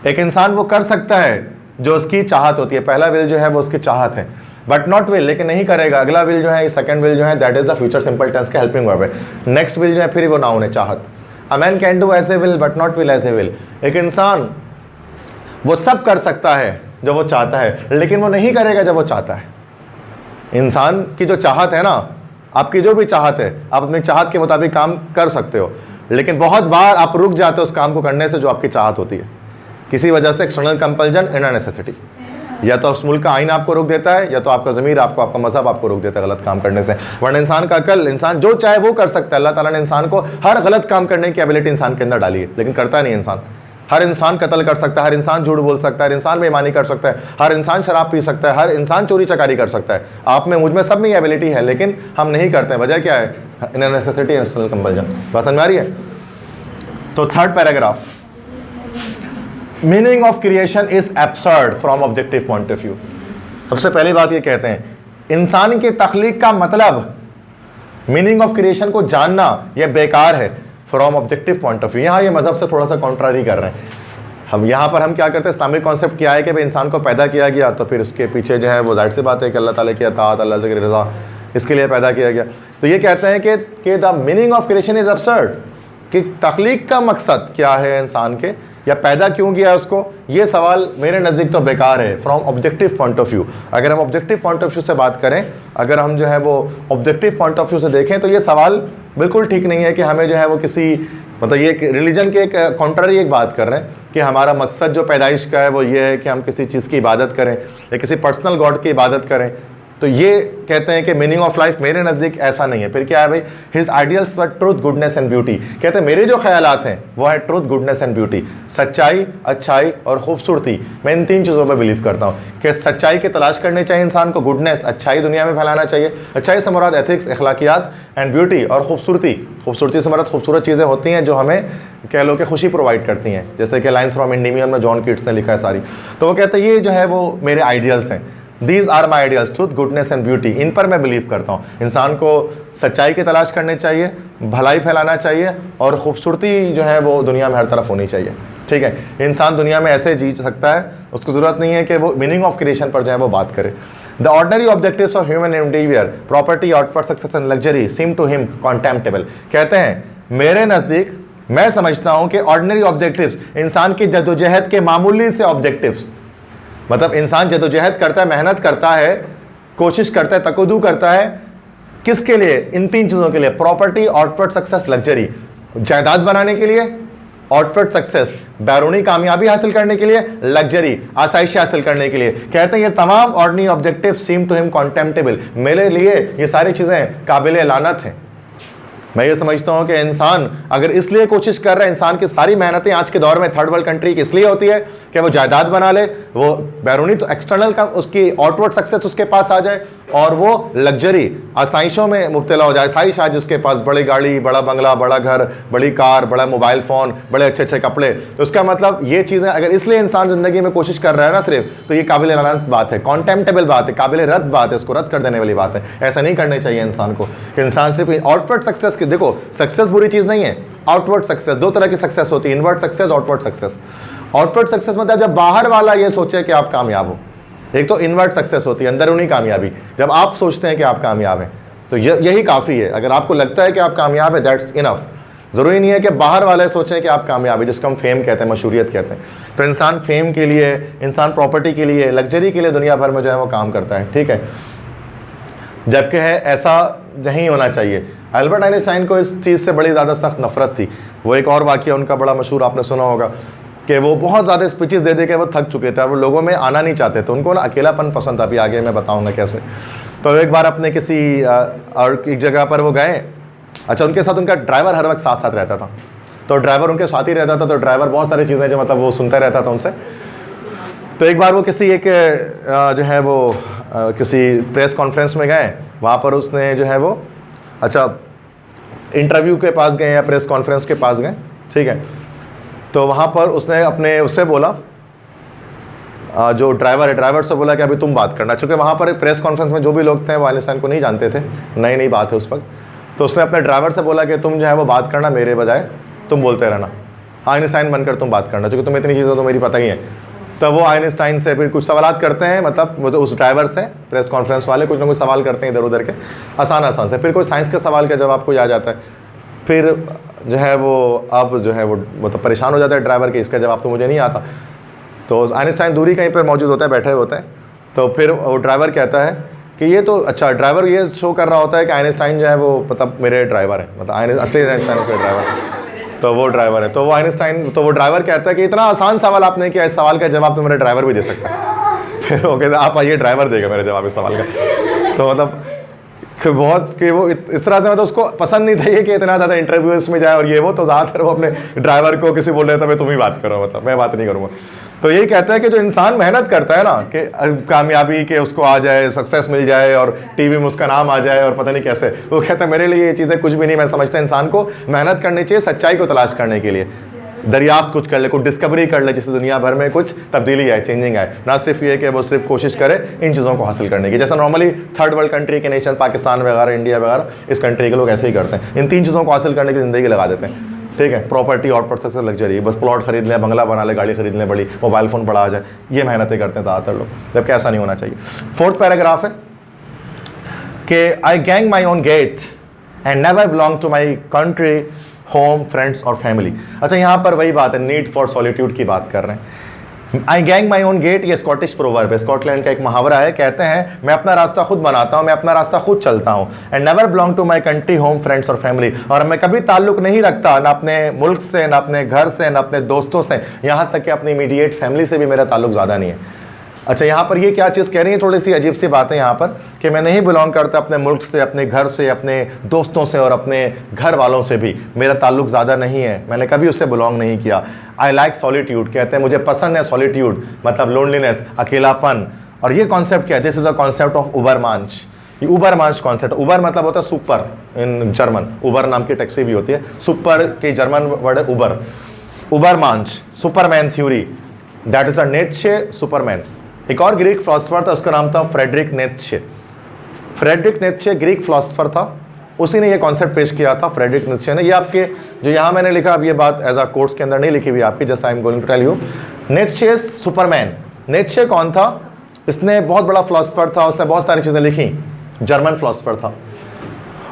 एक इंसान वो कर सकता है जो उसकी चाहत होती है। पहला विल जो है वो उसकी चाहत है, बट नॉट विल, लेकिन नहीं करेगा। अगला विल जो है, सेकंड विल जो है, that is the future simple tense के हेल्पिंग वर्ब है। नेक्स्ट विल जो है फिर वो नाउन है, चाहत। A man can do as a will but not will as a will. एक इंसान वो सब कर सकता है जो वो चाहता है, लेकिन वो नहीं करेगा जब वो चाहता है। इंसान की जो चाहत है ना, आपकी जो भी चाहत है, आप अपनी चाहत के मुताबिक काम कर सकते हो, लेकिन बहुत बार आप रुक जाते हो उस काम को करने से जो आपकी चाहत होती है, किसी वजह से। External compulsion, inner necessity. या तो उस मुल्क का आइन आपको रोक देता है, या तो आपका ज़मीर आपको, आपका मजहब आपको रोक देता है गलत काम करने से। वरना इंसान का अकल, इंसान जो चाहे वो कर सकता है। अल्लाह ताला ने इंसान को हर गलत काम करने की एबिलिटी इंसान के अंदर डाली है, लेकिन करता नहीं इंसान। हर इंसान कत्ल कर सकता है, हर इंसान झूठ बोल सकता है, हर इंसान बेईमानी कर सकता है, हर इंसान शराब पी सकता है, हर इंसान चोरी चकारी कर सकता है। आप में, मुझ में, सब में ये एबिलिटी है, लेकिन हम नहीं करते हैं। वजह क्या है? Inner necessity, external compulsion. बात समझ में आ रही है? तो third paragraph, meaning of creation is absurd from objective point of view. सबसे पहली बात ये कहते हैं, इंसान की तख्लीक का मतलब, मीनिंग ऑफ क्रिएशन को जानना यह बेकार है from objective point of view. यहाँ ये मजहब से थोड़ा सा कॉन्ट्रारी कर रहे हैं। हम यहाँ पर हम क्या करते हैं, इस्लामिक कॉन्सेप्ट क्या है कि भाई इंसान को पैदा किया गया, तो फिर उसके पीछे जो है वो जाहिर सी बात है कि अल्लाह ताला की अताअत, अल्लाह की रज़ा, इसके लिए पैदा किया गया। तो ये कहते हैं कि the meaning of creation is absurd, कि तख्लीक का मकसद क्या है इंसान के, या पैदा क्यों किया उसको, ये सवाल मेरे नज़दीक तो बेकार है from objective point of view. अगर हम ऑब्जेक्टिव पॉइंट ऑफ व्यू से बात करें, अगर हम जो है वो ऑब्जेक्टिव पॉइंट ऑफ व्यू से देखें, तो ये सवाल बिल्कुल ठीक नहीं है कि हमें जो है वो किसी, मतलब ये रिलीजन के एक कॉन्ट्ररी एक बात कर रहे हैं कि हमारा मकसद जो पैदाइश का है वो ये है कि हम किसी चीज़ की इबादत करें या किसी पर्सनल गॉड की इबादत करें। तो ये कहते हैं कि मीनिंग ऑफ लाइफ मेरे नज़दीक ऐसा नहीं है। फिर क्या है भाई, his ideals were truth, goodness and beauty. कहते हैं मेरे जो ख्यालात हैं वो है ट्रूथ, गुडनेस एंड ब्यूटी, सच्चाई, अच्छाई और खूबसूरती। मैं इन तीन चीज़ों पर बिलीव करता हूँ कि सच्चाई की तलाश करनी चाहिए इंसान को, गुडनेस, अच्छाई दुनिया में फैलाना चाहिए। अच्छाई से मुराद एथिक्स, अखलाकियात, एंड ब्यूटी और खूबसूरती। खूबसूरती से मुराद खूबसूरत चीज़ें होती हैं जो हमें कह लो कि खुशी प्रोवाइड करती हैं, जैसे कि लाइन्स फ्रॉम एंडीमियम में जॉन कीट्स ने लिखा है सारी। तो वो कहते हैं ये जो है वो मेरे आइडियल्स हैं, these are my ideals, truth, goodness and beauty. इन पर मैं बिलीव करता हूँ। इंसान को सच्चाई की तलाश करनी चाहिए, भलाई फैलाना चाहिए, और खूबसूरती जो है वो दुनिया में हर तरफ होनी चाहिए। ठीक है, इंसान दुनिया में ऐसे जी सकता है, उसको ज़रूरत नहीं है कि वो मीनिंग ऑफ क्रिएशन पर जो है वो बात करे। The ordinary objectives of human endeavour, property, outward success and luxury seem to him contemptible. कहते हैं मेरे नज़दीक, मैं समझता हूँ कि ऑर्डनरी ऑब्जेक्टिव्स, इंसान की जदोजहद के मामूली से ऑब्जेक्टिव्स, मतलब इंसान जदोजहद करता है, मेहनत करता है, कोशिश करता है, तकद्दू करता है, किसके लिए? इन तीन चीज़ों के लिए, प्रॉपर्टी, आउटवर्ड सक्सेस, लग्जरी। जायदाद बनाने के लिए, आउटवर्ड सक्सेस, बैरूनी कामयाबी हासिल करने के लिए, लग्जरी, आसाइश हासिल करने के लिए। कहते हैं ये तमाम ordinary objective seem to him contemptible. मेरे लिए ये सारी चीज़ें काबिल लानत हैं। मैं ये समझता हूँ कि इंसान अगर इसलिए कोशिश कर रहा है, इंसान की सारी मेहनतें आज के दौर में थर्ड वर्ल्ड कंट्री की इसलिए होती है कि वो जायदाद बना ले, वो बैरूनी तो एक्सटर्नल का उसकी आउटवर्ड सक्सेस उसके पास आ जाए, और वो लग्जरी, आसाइशों में मुब्तला हो जाए। आसाइश आज उसके पास, बड़ी गाड़ी, बड़ा बंगला, बड़ा घर, बड़ी कार, बड़ा मोबाइल फ़ोन, बड़े अच्छे अच्छे कपड़े। तो उसका मतलब ये चीज़ें अगर इसलिए इंसान ज़िंदगी में कोशिश कर रहा है ना सिर्फ, तो ये काबिल लानत बात है, कॉन्टेम्प्टेबल बात है, काबिल रद्द बात है, उसको रद्द कर देने वाली बात है। ऐसा नहीं करना चाहिए इंसान को कि इंसान सिर्फ आउटवर्ड सक्सेस की, देखो सक्सेस बुरी चीज़ नहीं है। आउटवर्ड सक्सेस, दो तरह की सक्सेस होती है, inward success, outward success. Outward success मतलब जब बाहर वाला ये सोचे कि आप कामयाब हो। एक तो इनवर्ड सक्सेस होती है, अंदरूनी कामयाबी, जब आप सोचते हैं कि आप कामयाब हैं, तो यही काफ़ी है। अगर आपको लगता है कि आप कामयाब है, दैट्स इनफ। ज़रूरी नहीं है कि बाहर वाले सोचें कि आप कामयाब है, जिसको हम फेम कहते हैं, मशहूरियत कहते हैं। तो इंसान फेम के लिए, इंसान प्रॉपर्टी के लिए, लग्जरी के लिए दुनिया भर में जो है वो काम करता है। ठीक है, जबकि है ऐसा नहीं होना चाहिए। अल्बर्ट आइंस्टाइन को इस चीज़ से बड़ी ज़्यादा सख्त नफरत थी। वो एक और वाक़या उनका बड़ा मशहूर आपने सुना होगा कि वो बहुत ज़्यादा स्पीचेस दे के वो थक चुके थे और वो लोगों में आना नहीं चाहते थे। उनको ना अकेलापन पसंद था, अभी आगे मैं बताऊंगा कैसे। तो एक बार अपने किसी और एक जगह पर वो गए। अच्छा, उनके साथ उनका ड्राइवर हर वक्त साथ साथ रहता था, तो ड्राइवर उनके साथ ही रहता था। तो ड्राइवर बहुत सारी चीज़ें जो मतलब वो सुनता रहता था उनसे। तो एक बार वो किसी एक जो है वो किसी प्रेस कॉन्फ्रेंस में गए, वहाँ पर उसने जो है वो इंटरव्यू के पास गए या प्रेस कॉन्फ्रेंस के पास गए, ठीक है। तो वहाँ पर उसने अपने उससे बोला, जो ड्राइवर है, ड्राइवर से बोला कि अभी तुम बात करना, चूँकि वहाँ पर प्रेस कॉन्फ्रेंस में जो भी लोग थे वो आइंस्टाइन को नहीं जानते थे, नई नई बात है उस वक्त। तो उसने अपने ड्राइवर से बोला कि तुम जो है वो बात करना, मेरे बजाय तुम बोलते रहना, आइंस्टाइन बनकर तुम बात करना, क्योंकि तुम्हें इतनी चीज़ें तो मेरी पता ही है। तो वो आइंस्टाइन से फिर कुछ सवाल करते हैं, मतलब वो तो उस ड्राइवर से प्रेस कॉन्फ्रेंस वाले कुछ ना कुछ सवाल करते हैं इधर उधर के, आसान से। फिर कोई साइंस के सवाल का जवाब कोई आ जाता है, फिर जो है वो अब जो है वो मतलब परेशान हो जाता है ड्राइवर के, इसका जवाब तो मुझे नहीं आता। तो आइंस्टाइन दूरी कहीं पर मौजूद होता है, बैठे होते हैं। तो फिर वो ड्राइवर कहता है कि ये तो अच्छा, ड्राइवर ये शो कर रहा होता है कि आइंस्टाइन जो है वो मतलब मेरे ड्राइवर है, मतलब असली आइंस्टाइन उसके ड्राइवर है, तो वो ड्राइवर है। तो वो आइंस्टाइन, तो वो ड्राइवर कहता है कि इतना आसान सवाल आपने किया, इस सवाल का जवाब तो मेरा ड्राइवर भी दे सकता है। फिर वो कहते आप आइए, ड्राइवर देगा मेरे जवाब इस सवाल का। तो मतलब बहुत कि वो इस तरह से मतलब उसको पसंद नहीं था ये कि इतना ज़्यादा इंटरव्यूज में जाए और ये वो, तो ज़्यादातर वो अपने ड्राइवर को किसी बोल रहे थे, मैं तुम ही बात करो, मतलब मैं बात नहीं करूँगा। तो यही कहता है कि जो इंसान मेहनत करता है ना कि कामयाबी के उसको आ जाए, सक्सेस मिल जाए और टीवी में उसका नाम आ जाए और पता नहीं कैसे, वो कहता है मेरे लिए ये चीज़ें कुछ भी नहीं। मैं समझता इंसान को मेहनत करनी चाहिए सच्चाई को तलाश करने के लिए, दरियाफ्त कुछ कर ले, कुछ डिस्कवरी कर ले, जिससे दुनिया भर में कुछ तब्दीली आए, चेंजिंग आए। ना सिर्फ ये कि वो सिर्फ कोशिश करे इन चीज़ों को हासिल करने की, जैसा नॉर्मली थर्ड वर्ल्ड कंट्री के नेशन पाकिस्तान वगैरह, इंडिया वगैरह, इस कंट्री के लोग ऐसे ही करते हैं, इन 3 चीज़ों को हासिल करने की ज़िंदगी लगा देते हैं। ठीक है, प्रॉपर्टी, ऑटोमोबाइल, लग्जरी, बस प्लॉट खरीद लें, बंगला बना ले, गाड़ी खरीद लें बड़ी, मोबाइल फ़ोन बड़ा आ जाए, ये मेहनतें करते हैं ज़्यादातर लोग, जबकि ऐसा नहीं होना चाहिए। 4th पैराग्राफ है कि I gang my own gate and never belong to my country, home, friends और फैमिली। अच्छा, यहाँ पर वही बात है, नीड फॉर सॉलिट्यूड की बात कर रहे हैं। I gang my own gate, ये स्कॉटिश प्रोवर्ब है, स्कॉटलैंड का एक मुहावरा है। कहते हैं मैं अपना रास्ता खुद बनाता हूँ, मैं अपना रास्ता खुद चलता हूँ। And never belong to my country, home, friends और फैमिली, और मैं कभी ताल्लुक नहीं रखता ना अपने मुल्क से, ना अपने घर से, ना अपने दोस्तों से, यहाँ तक कि अपनी इमीडिएट फैमिली से भी मेरा ताल्लुक ज़्यादा नहीं है। अच्छा, यहाँ पर ये क्या चीज़ कह रही है, थोड़ी सी अजीब सी बात है यहाँ पर कि मैं नहीं बिलोंग करता अपने मुल्क से, अपने घर से, अपने दोस्तों से और अपने घर वालों से भी मेरा ताल्लुक ज़्यादा नहीं है, मैंने कभी उससे बिलोंग नहीं किया। आई लाइक सॉलिट्यूड, कहते हैं मुझे पसंद है सॉलिट्यूड, मतलब लोनलीनेस, अकेलापन। और ये कॉन्सेप्ट क्या है, this is a concept of Ubermensch. ये उबरमांश कॉन्सेप्ट, उबर मतलब होता है सुपर इन जर्मन, उबर नाम की टैक्सी भी होती है, सुपर की जर्मन वर्ड है uber, Ubermensch, superman theory, that is a Nietzsche superman. एक और ग्रीक फिलोसफर था, उसका नाम था Friedrich Nietzsche. Friedrich Nietzsche Greek philosopher था, उसी ने ये कॉन्सेप्ट पेश किया था, फ्रेडरिक नीत्शे ने। ये आपके जो यहाँ मैंने लिखा, अब ये बात एज अ कोर्स के अंदर नहीं लिखी हुई आपकी, just I am going to tell you. Nietzsche superman. Nietzsche कौन था? इसने बहुत बड़ा फिलोसफर था, उसने बहुत सारी चीज़ें लिखी, जर्मन फिलोसफर था।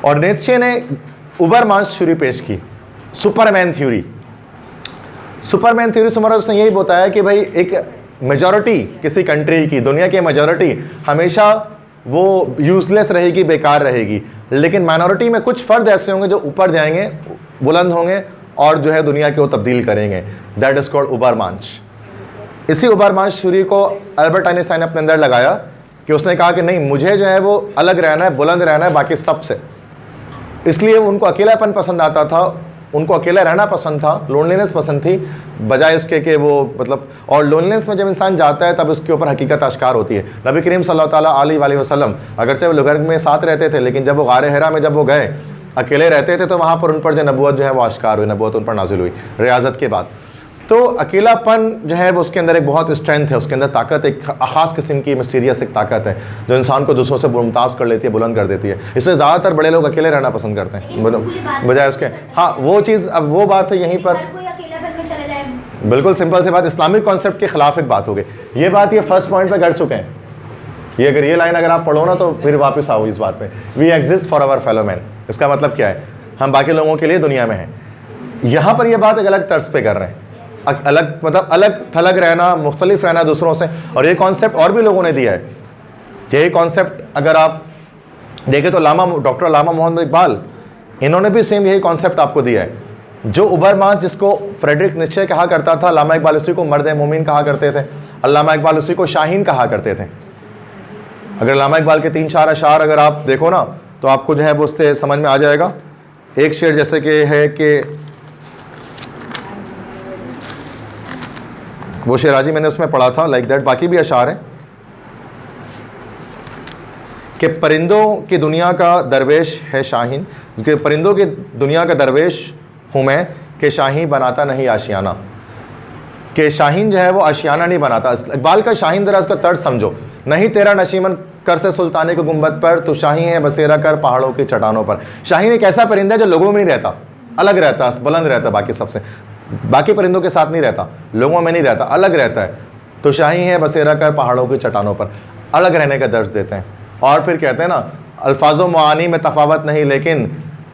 और नीत्शे ने उबरमांश थ्योरी पेश की, सुपरमैन थ्योरी। सुपरमैन थ्योरी से उसने यही बताया कि भाई एक मेजॉरिटी किसी कंट्री की, दुनिया की मेजॉरिटी हमेशा वो यूजलेस रहेगी, बेकार रहेगी, लेकिन माइनॉरिटी में कुछ फर्द ऐसे होंगे जो ऊपर जाएंगे, बुलंद होंगे और जो है दुनिया को तब्दील करेंगे। That is called Ubermensch. इसी उबरमांश थ्योरी को अल्बर्ट आइंस्टाइन ने अपने अंदर लगाया कि उसने कहा कि नहीं, मुझे जो है वो अलग रहना है, बुलंद रहना है बाकी सबसे। इसलिए उनको अकेलापन पसंद आता था, उनको अकेला रहना पसंद था, लोनलीनेस पसंद थी, बजाय इसके कि वो मतलब, और लोनलीनेस में जब इंसान जाता है तब उसके ऊपर हकीकत आश्कार होती है। नबी करीम सल्लल्लाहु अलैहि वसल्लम अगरचे वो घर में साथ रहते थे, लेकिन जब वो गारे हिरा में जब वो गए, अकेले रहते थे, तो वहाँ पर उन पर जो नबूवत जो है वो आश्कार हुई, नबूवत उन पर नाजिल हुई रियाजत के बाद। तो अकेलापन जो है वो उसके अंदर एक बहुत स्ट्रेंथ है, उसके अंदर ताकत, एक ख़ास किस्म की मिस्टीरियस एक ताकत है जो इंसान को दूसरों से मुमताज़ कर लेती है, बुलंद कर देती है। इसलिए ज़्यादातर बड़े लोग अकेले रहना पसंद करते हैं बजाय उसके। हाँ, वो चीज़, अब वो बात है यहीं पर, बिल्कुल सिंपल सी बात, इस्लामिक कॉन्सेप्ट के खिलाफ एक बात हो गई। ये बात ये फर्स्ट पॉइंट पे कर चुके हैं। ये अगर ये लाइन अगर आप पढ़ो ना तो फिर वापस आओ इस बात पे, we exist for our fellow man. इसका मतलब क्या है, हम बाकी लोगों के लिए दुनिया में हैं। यहाँ पर ये बात एक अलग तर्ज पे कर रहे हैं, अलग मतलब अलग थलग रहना, मुख्तलिफ रहना दूसरों से। और ये कॉन्सेप्ट और भी लोगों ने दिया है। यही कॉन्सेप्ट अगर आप देखें तो डॉक्टर लामा मोहम्मद इकबाल, इन्होंने भी सेम यही कॉन्सेप्ट आपको दिया है। जो उबरमांश जिसको फ्रेडरिक नीत्शे कहा करता था, लामा इकबाल उसी को मर्द मोमिन कहा करते थे, अल्लामा इकबाल उसी को शाहीन कहा करते थे। अगर लामा इकबाल के 3-4 अशार अगर आप देखो ना तो आपको जो है वो उससे समझ में आ जाएगा। एक शेर जैसे कि है कि वो शेराजी मैंने उसमें पढ़ा था, लाइक दैट, बाकी भी अशार हैं कि परिंदों की दुनिया का दरवेश है शाहीन, कि परिंदों की दुनिया का दरवेश हूँ मैं कि शाही बनाता नहीं आशियाना। कि शाहीन जो है वो आशियाना नहीं बनाता। इकबाल का शाहीन जरा उसका तर्ज समझो, नहीं तेरा नशीमन कर से सुल्ताने के गुंबद पर, तो शाही है बसेरा कर पहाड़ों की चट्टानों पर। शाहीन एक ऐसा परिंदा है जो लोगों में नहीं रहता, अलग रहता है, बुलंद रहता है बाकी सबसे, बाकी परिंदों के साथ नहीं रहता, लोगों में नहीं रहता, अलग रहता है। तो शाही है बसेरा कर पहाड़ों की चट्टानों पर, अलग रहने का दर्ज देते हैं। और फिर कहते हैं ना, अल्फाजो मानी में तफावत नहीं, लेकिन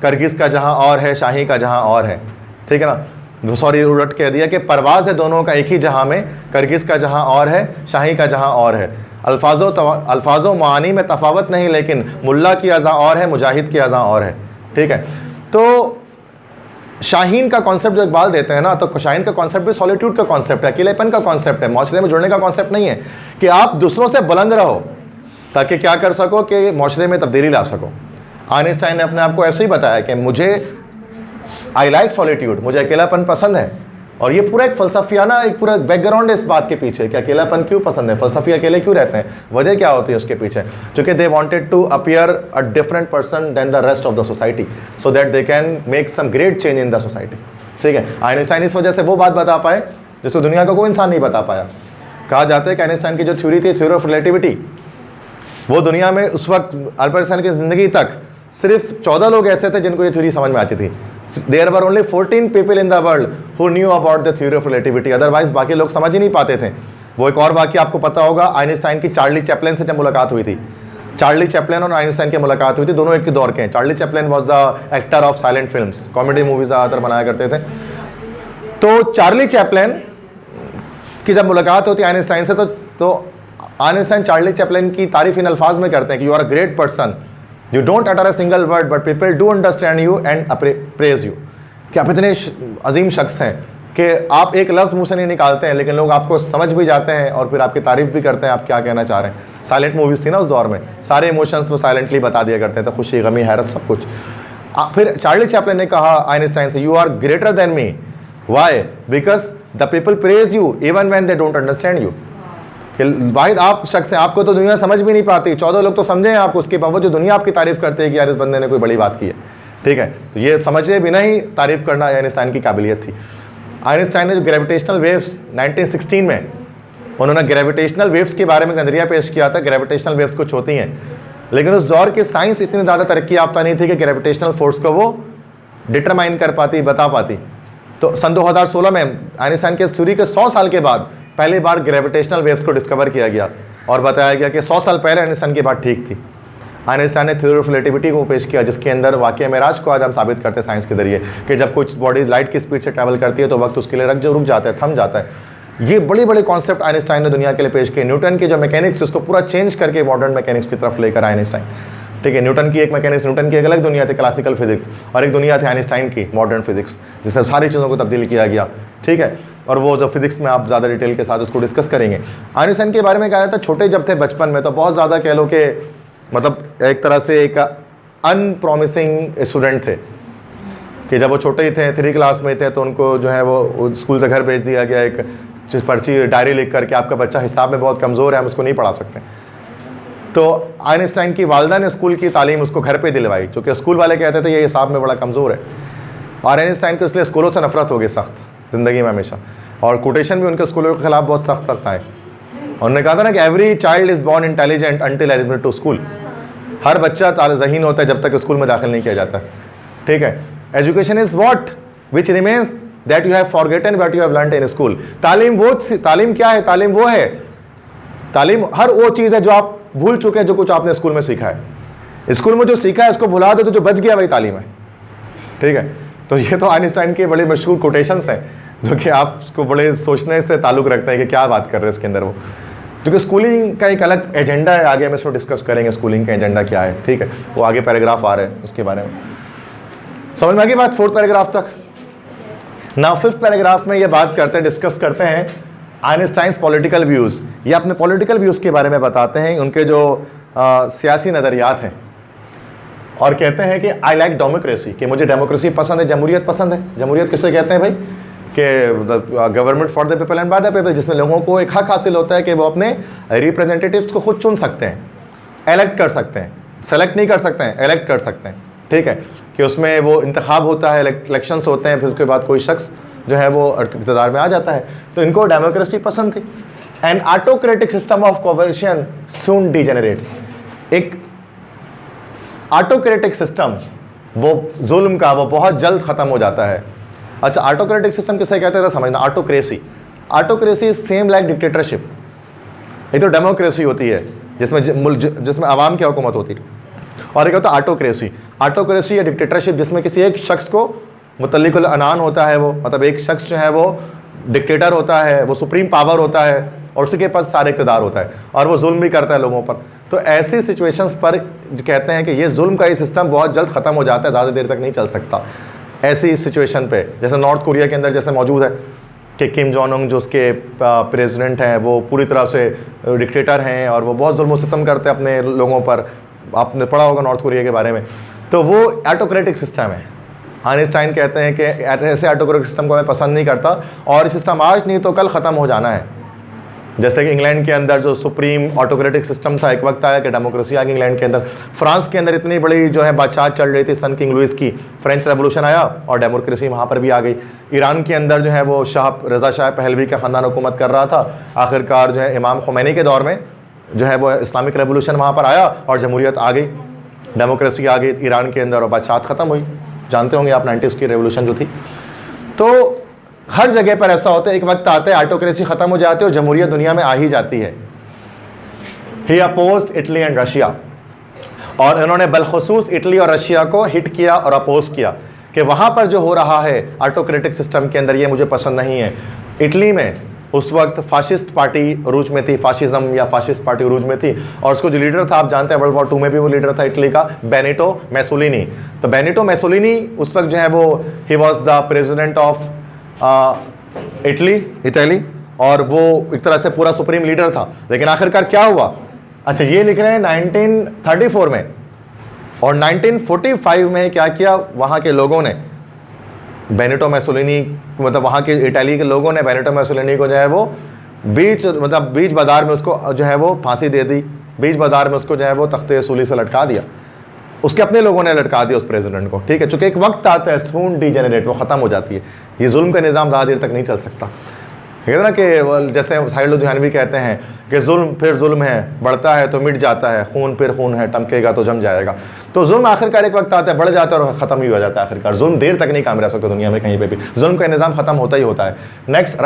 करगिज़ का जहाँ और है, शाही का जहाँ और है। ठीक है ना, सॉरी उलट कह दिया कि परवाज़ है दोनों का एक ही जहाँ में, करगिज़ का जहाँ और है, शाही का जहाँ और है। अल्फाजो मानी में तफावत नहीं, लेकिन मुल्ला की अज़ा और है, मुजाहिद की अज़ा और है। ठीक है, तो शाहीन का कॉन्सेप्ट जो इकबाल देते हैं ना, तो शाहीन का कॉन्सेप्ट भी सॉलिट्यूड का कॉन्सेप्ट है, अकेलेपन का कॉन्सेप्ट है, माशरे में जुड़ने का कॉन्सेप्ट नहीं है कि आप दूसरों से बुलंद रहो ताकि क्या कर सको कि माशरे में तब्दीली ला सको। आइंस्टाइन ने अपने आप को ऐसे ही बताया कि मुझे आई लाइक सॉलिट्यूड, मुझे अकेलापन पसंद है। और ये पूरा एक फ़लसफ़ियाना एक पूरा बैकग्राउंड है इस बात के पीछे कि अकेलापन क्यों पसंद है, फ़लसफ़ी अकेले क्यों रहते हैं, वजह क्या होती है उसके पीछे, क्योंकि they wanted to appear a different person than the rest of the society so that they can make some great change in the society. ठीक है, आइंस्टाइन इस वजह से वो बात बता पाए जिसको दुनिया का कोई इंसान नहीं बता पाया। कहा जाता है कि आइंस्टाइन की जो थ्योरी थी, थ्योरी ऑफ रिलेटिविटी, वो दुनिया में उस वक्त अल्बर्ट आइंस्टाइन की ज़िंदगी तक सिर्फ 14 लोग ऐसे थे जिनको ये थ्योरी समझ में आती थी। There were only 14 people in the world who knew about the theory of relativity, otherwise बाकी लोग समझ ही नहीं पाते थे। वो एक और वाक़या आपको पता होगा, आइंस्टाइन की चार्ली चैपलिन से जब मुलाकात हुई थी, चार्ली चैपलिन और आइंस्टाइन की मुलाकात हुई थी, दोनों एक के दौर के हैं। Charlie Chaplin was the actor of silent films, comedy movies ज़्यादातर बनाया करते थे। तो चार्ली चैपलिन की जब मुलाकात होती है आइंस्टाइन से, तो आइंस्टाइन चार्ली चैपलिन की तारीफ इन अल्फाज में करते हैं कि you are a great person, you don't utter a single word but people do understand you and praise you, कि आप इतने अजीम शख्स हैं कि आप एक लफ्ज़ मुँह से नहीं निकालते हैं लेकिन लोग आपको समझ भी जाते हैं और फिर आपकी तारीफ भी करते हैं आप क्या कहना चाह रहे हैं। साइलेंट मूवीज़ थी ना उस दौर में, सारे इमोशंस वो साइलेंटली बता दिया करते थे, खुशी, गमी, हैरत, सब कुछ। फिर चार्ली चैपलिन ने कहा आइंस्टाइन से, you are greater than me, why, because the people praise you even when they don't understand you. कि वाहिद आप शख्स हैं, आपको तो दुनिया समझ भी नहीं पाती, 14 लोग तो समझे हैं आपको, उसके बावजूद दुनिया आपकी तारीफ करते हैं कि यार इस बंदे ने कोई बड़ी बात की है। ठीक है, तो ये समझे बिना ही तारीफ करना आइंस्टाइन की काबिलियत थी। आइंस्टाइन ने जो ग्रेविटेशनल वेव्स 1916 में उन्होंने ग्रेविटेशनल वेव्स के बारे में नजरिया पेश किया था, ग्रेविटेशनल वेव्स कुछ होती हैं, लेकिन उस दौर की साइंस इतनी ज़्यादा तरक्की याफ्ता नहीं थी कि ग्रेविटेशनल फोर्स को वो डिटरमाइन कर पाती, बता पाती। तो सन 2016 में आइंस्टाइन के थ्योरी के 100 साल के बाद पहली बार ग्रेविटेशनल वेव्स को डिस्कवर किया गया और बताया गया कि 100 साल पहले आइंस्टाइन की बात ठीक थी। आइंस्टाइन ने थ्योरी ऑफ रिलेटिविटी को पेश किया, जिसके अंदर वाक़या मेराज को आज हम साबित करते हैं साइंस के जरिए कि जब कुछ बॉडी लाइट की स्पीड से ट्रैवल करती है तो वक्त उसके लिए रुक जाता है, थम जाता है। ये बड़े बड़े कॉन्सेप्ट आइंस्टाइन ने दुनिया के लिए पेश किए। न्यूटन की जो मैकेनिक्स उसको पूरा चेंज करके मॉडर्न मैकेनिक्स की तरफ लेकर आए आइंस्टाइन। ठीक है, न्यूटन की एक मैकेनिक्स, न्यूटन की एक अलग दुनिया थी क्लासिकल फिजिक्स, और एक दुनिया थी आइंस्टाइन की मॉडर्न फिजिक्स, जिससे सारी चीज़ों को तब्दील किया गया। ठीक है, और वो जो फिजिक्स में आप ज़्यादा डिटेल के साथ उसको डिस्कस करेंगे। आइंस्टाइन के बारे में कहा जाता है छोटे जब थे बचपन में तो बहुत ज़्यादा कह लो कि मतलब एक तरह से एक अनप्रॉमिसिंग स्टूडेंट थे कि जब वो छोटे ही थे, 3 क्लास में थे, तो उनको जो है वो स्कूल से घर भेज दिया गया एक पर्ची डायरी लिख करके, आपका बच्चा हिसाब में बहुत कमज़ोर है, हम उसको नहीं पढ़ा सकते। तो आइंस्टाइन की वालदा ने स्कूल की तालीम उसको घर पे दिलवाई, क्योंकि स्कूल वाले कहते थे ये हिसाब में बड़ा कमज़ोर है। और आइंस्टाइन को इसलिए स्कूलों से नफरत हो गई सख्त ज़िंदगी में हमेशा, और कोटेशन भी उनके स्कूलों के खिलाफ बहुत सख्त सख्त आए। उन्होंने कहा था ना कि every child is born intelligent until admitted to school, हर बच्चा ज़हीन होता है जब तक स्कूल में दाखिल नहीं किया जाता। ठीक है, education is what which remains that you have forgotten what you have learned in school. तालीम क्या है? तालीम वो है, तालीम हर वो चीज़ है जो आप भूल चुके हैं, जो कुछ आपने स्कूल में सीखा है। स्कूल में जो सीखा है उसको भुला दो तो जो बच गया वही तालीम है। ठीक है, तो ये तो आइंस्टाइन के बड़े मशहूर कोटेशंस हैं जो कि आप उसको बड़े सोचने से ताल्लुक़ रखते हैं कि क्या बात कर रहे हैं इसके अंदर वो, क्योंकि स्कूलिंग का एक अलग एजेंडा है, आगे हम इसको डिस्कस करेंगे स्कूलिंग का एजेंडा क्या है। ठीक है, वो आगे पैराग्राफ आ रहे हैं उसके बारे में। समझ में आ गई बात 4th पैराग्राफ तक। ना 5th पैराग्राफ में ये बात करते हैं, डिस्कस करते हैं आइंस्टाइन्स पॉलिटिकल व्यूज़। ये अपने पॉलिटिकल व्यूज़ के बारे में बताते हैं, उनके जो सियासी नज़रियात हैं, और कहते हैं कि आई लाइक डेमोक्रेसी, कि मुझे डेमोक्रेसी पसंद है, जमहूरियत पसंद है। जमहूरियत किसे कहते हैं भाई? कि government for the people and by the people, जिसमें लोगों को एक हक हासिल होता है कि वो अपने रिप्रेजेंटेटिव्स को खुद चुन सकते हैं, एलेक्ट कर सकते हैं, सेलेक्ट नहीं कर सकते हैं, एलेक्ट कर सकते हैं। ठीक है, कि उसमें वो इंतखाब होता है, इलेक्शंस होते हैं, फिर उसके बाद कोई शख्स जो है वो इक़्तिदार में आ जाता है। तो इनको डेमोक्रेसी पसंद थी। N autocratic system of कोवर्शन soon degenerates. एक ऑटोक्रेटिक सिस्टम, वो जुल्म का, वो बहुत जल्द ख़त्म हो जाता है। अच्छा, ऑटोक्रेटिक सिस्टम किसे कहते हैं समझना। Autocracy, autocracy is same like dictatorship. एक तो डेमोक्रेसी होती है जिसमें आवाम की हुकूमत होती है, और एक होता है ऑटोक्रेसी। ऑटोक्रेसी या डिक्टेटरशिप जिसमें किसी एक शख्स को मुतल्लिकुल अनान होता है, वो मतलब एक शख्स जो है वो डिक्टेटर होता है, वो सुप्रीम पावर होता है और उसी के पास सारे इक़्तिदार होता है और वो जुल्म भी करता है लोगों पर। तो ऐसी सिचुएशंस पर कहते हैं कि ये जुल्म का ये सिस्टम बहुत जल्द ख़त्म हो जाता है, ज़्यादा देर तक नहीं चल सकता। ऐसी सिचुएशन पे जैसे नॉर्थ कोरिया के अंदर जैसे मौजूद है कि किम जोंग उन जो उसके प्रेसिडेंट हैं वो पूरी तरह से डिक्टेटर हैं और वो बहुत जुल्म सितम करते हैं अपने लोगों पर। आपने पढ़ा होगा नॉर्थ कोरिया के बारे में। तो वो ऑटोक्रेटिक सिस्टम है। आइंस्टाइन कहते हैं कि ऐसे ऑटोक्रेटिक सिस्टम को मैं पसंद नहीं करता और ये सिस्टम आज नहीं तो कल ख़त्म हो जाना है। जैसे कि इंग्लैंड के अंदर जो सुप्रीम ऑटोक्रेटिक सिस्टम था, एक वक्त आया कि डेमोक्रेसी आ गई इंग्लैंड के अंदर। फ्रांस के अंदर इतनी बड़ी जो है बादशाह चल रही थी सन किंग लुइस की, फ्रेंच रेवोल्यूशन आया और डेमोक्रेसी वहाँ पर भी आ गई। ईरान के अंदर जो है वो रज़ा शाह पहलवी का ख़ानदान हुकूमत कर रहा था। आखिरकार जो है इमाम खुमैनी के दौर में जो है वो इस्लामिक रेवोल्यूशन वहाँ पर आया और जमहूरियत आ गई, डेमोक्रेसी आ गई ईरान के अंदर और बादशाह ख़त्म हुई। जानते होंगे आप 90s की रेवोल्यूशन जो थी। तो हर जगह पर ऐसा होता है, एक वक्त आता है ऑटोक्रेसी ख़त्म हो जाती है और जमहूरियत दुनिया में आ ही जाती है। ही अपोज्ड इटली एंड रशिया, और इन्होंने बलखुसूस इटली और रशिया को हिट किया और अपोज किया कि वहाँ पर जो हो रहा है ऑटोक्रेटिक सिस्टम के अंदर ये मुझे पसंद नहीं है। इटली में उस वक्त फाशिस्ट पार्टी अरूज में थी, फाशिज्म या फाशिस्ट पार्टी अरूज में थी और उसको जो लीडर था आप जानते हैं वर्ल्ड वॉर 2 में भी वो लीडर था इटली का, बेनिटो मुसोलिनी। तो बेनिटो मुसोलिनी उस वक्त जो है वो he was the president of Italy और वो एक तरह से पूरा सुप्रीम लीडर था। लेकिन आखिरकार क्या हुआ? अच्छा, ये लिख रहे हैं 1934 में और 1945 में क्या किया वहाँ के लोगों ने, बेनिटो मुसोलिनी मतलब वहाँ के इटली के लोगों ने बेनिटो मुसोलिनी को जो है वो बीच बाजार में उसको जो है वो फांसी दे दी, बीच बाजार में उसको जो है वो तख्ते सूली से लटका दिया। उसके अपने लोगों ने लटका दिया उस प्रेसिडेंट को। ठीक है, चूंकि एक वक्त आता है सून डिजेनरेट, वो ख़त्म हो जाती है। ये जुल्म का निज़ाम ज़्यादा देर तक नहीं चल सकता। कहते ना कि जैसे साहिल लुधियानवी कहते हैं कि जुल्म फिर जुल्म है, बढ़ता है तो मिट जाता है, खून फिर खून है, टमकेगा तो जम जाएगा। तो जुल्म आखिरकार एक वक्त आता है, बढ़ जाता है और ख़त्म ही हो जाता है। आखिरकार जुल्म देर तक नहीं कायम रह सकता दुनिया में कहीं पे भी, जुल्म का निज़ाम ख़त्म होता ही होता है। नेक्स्ट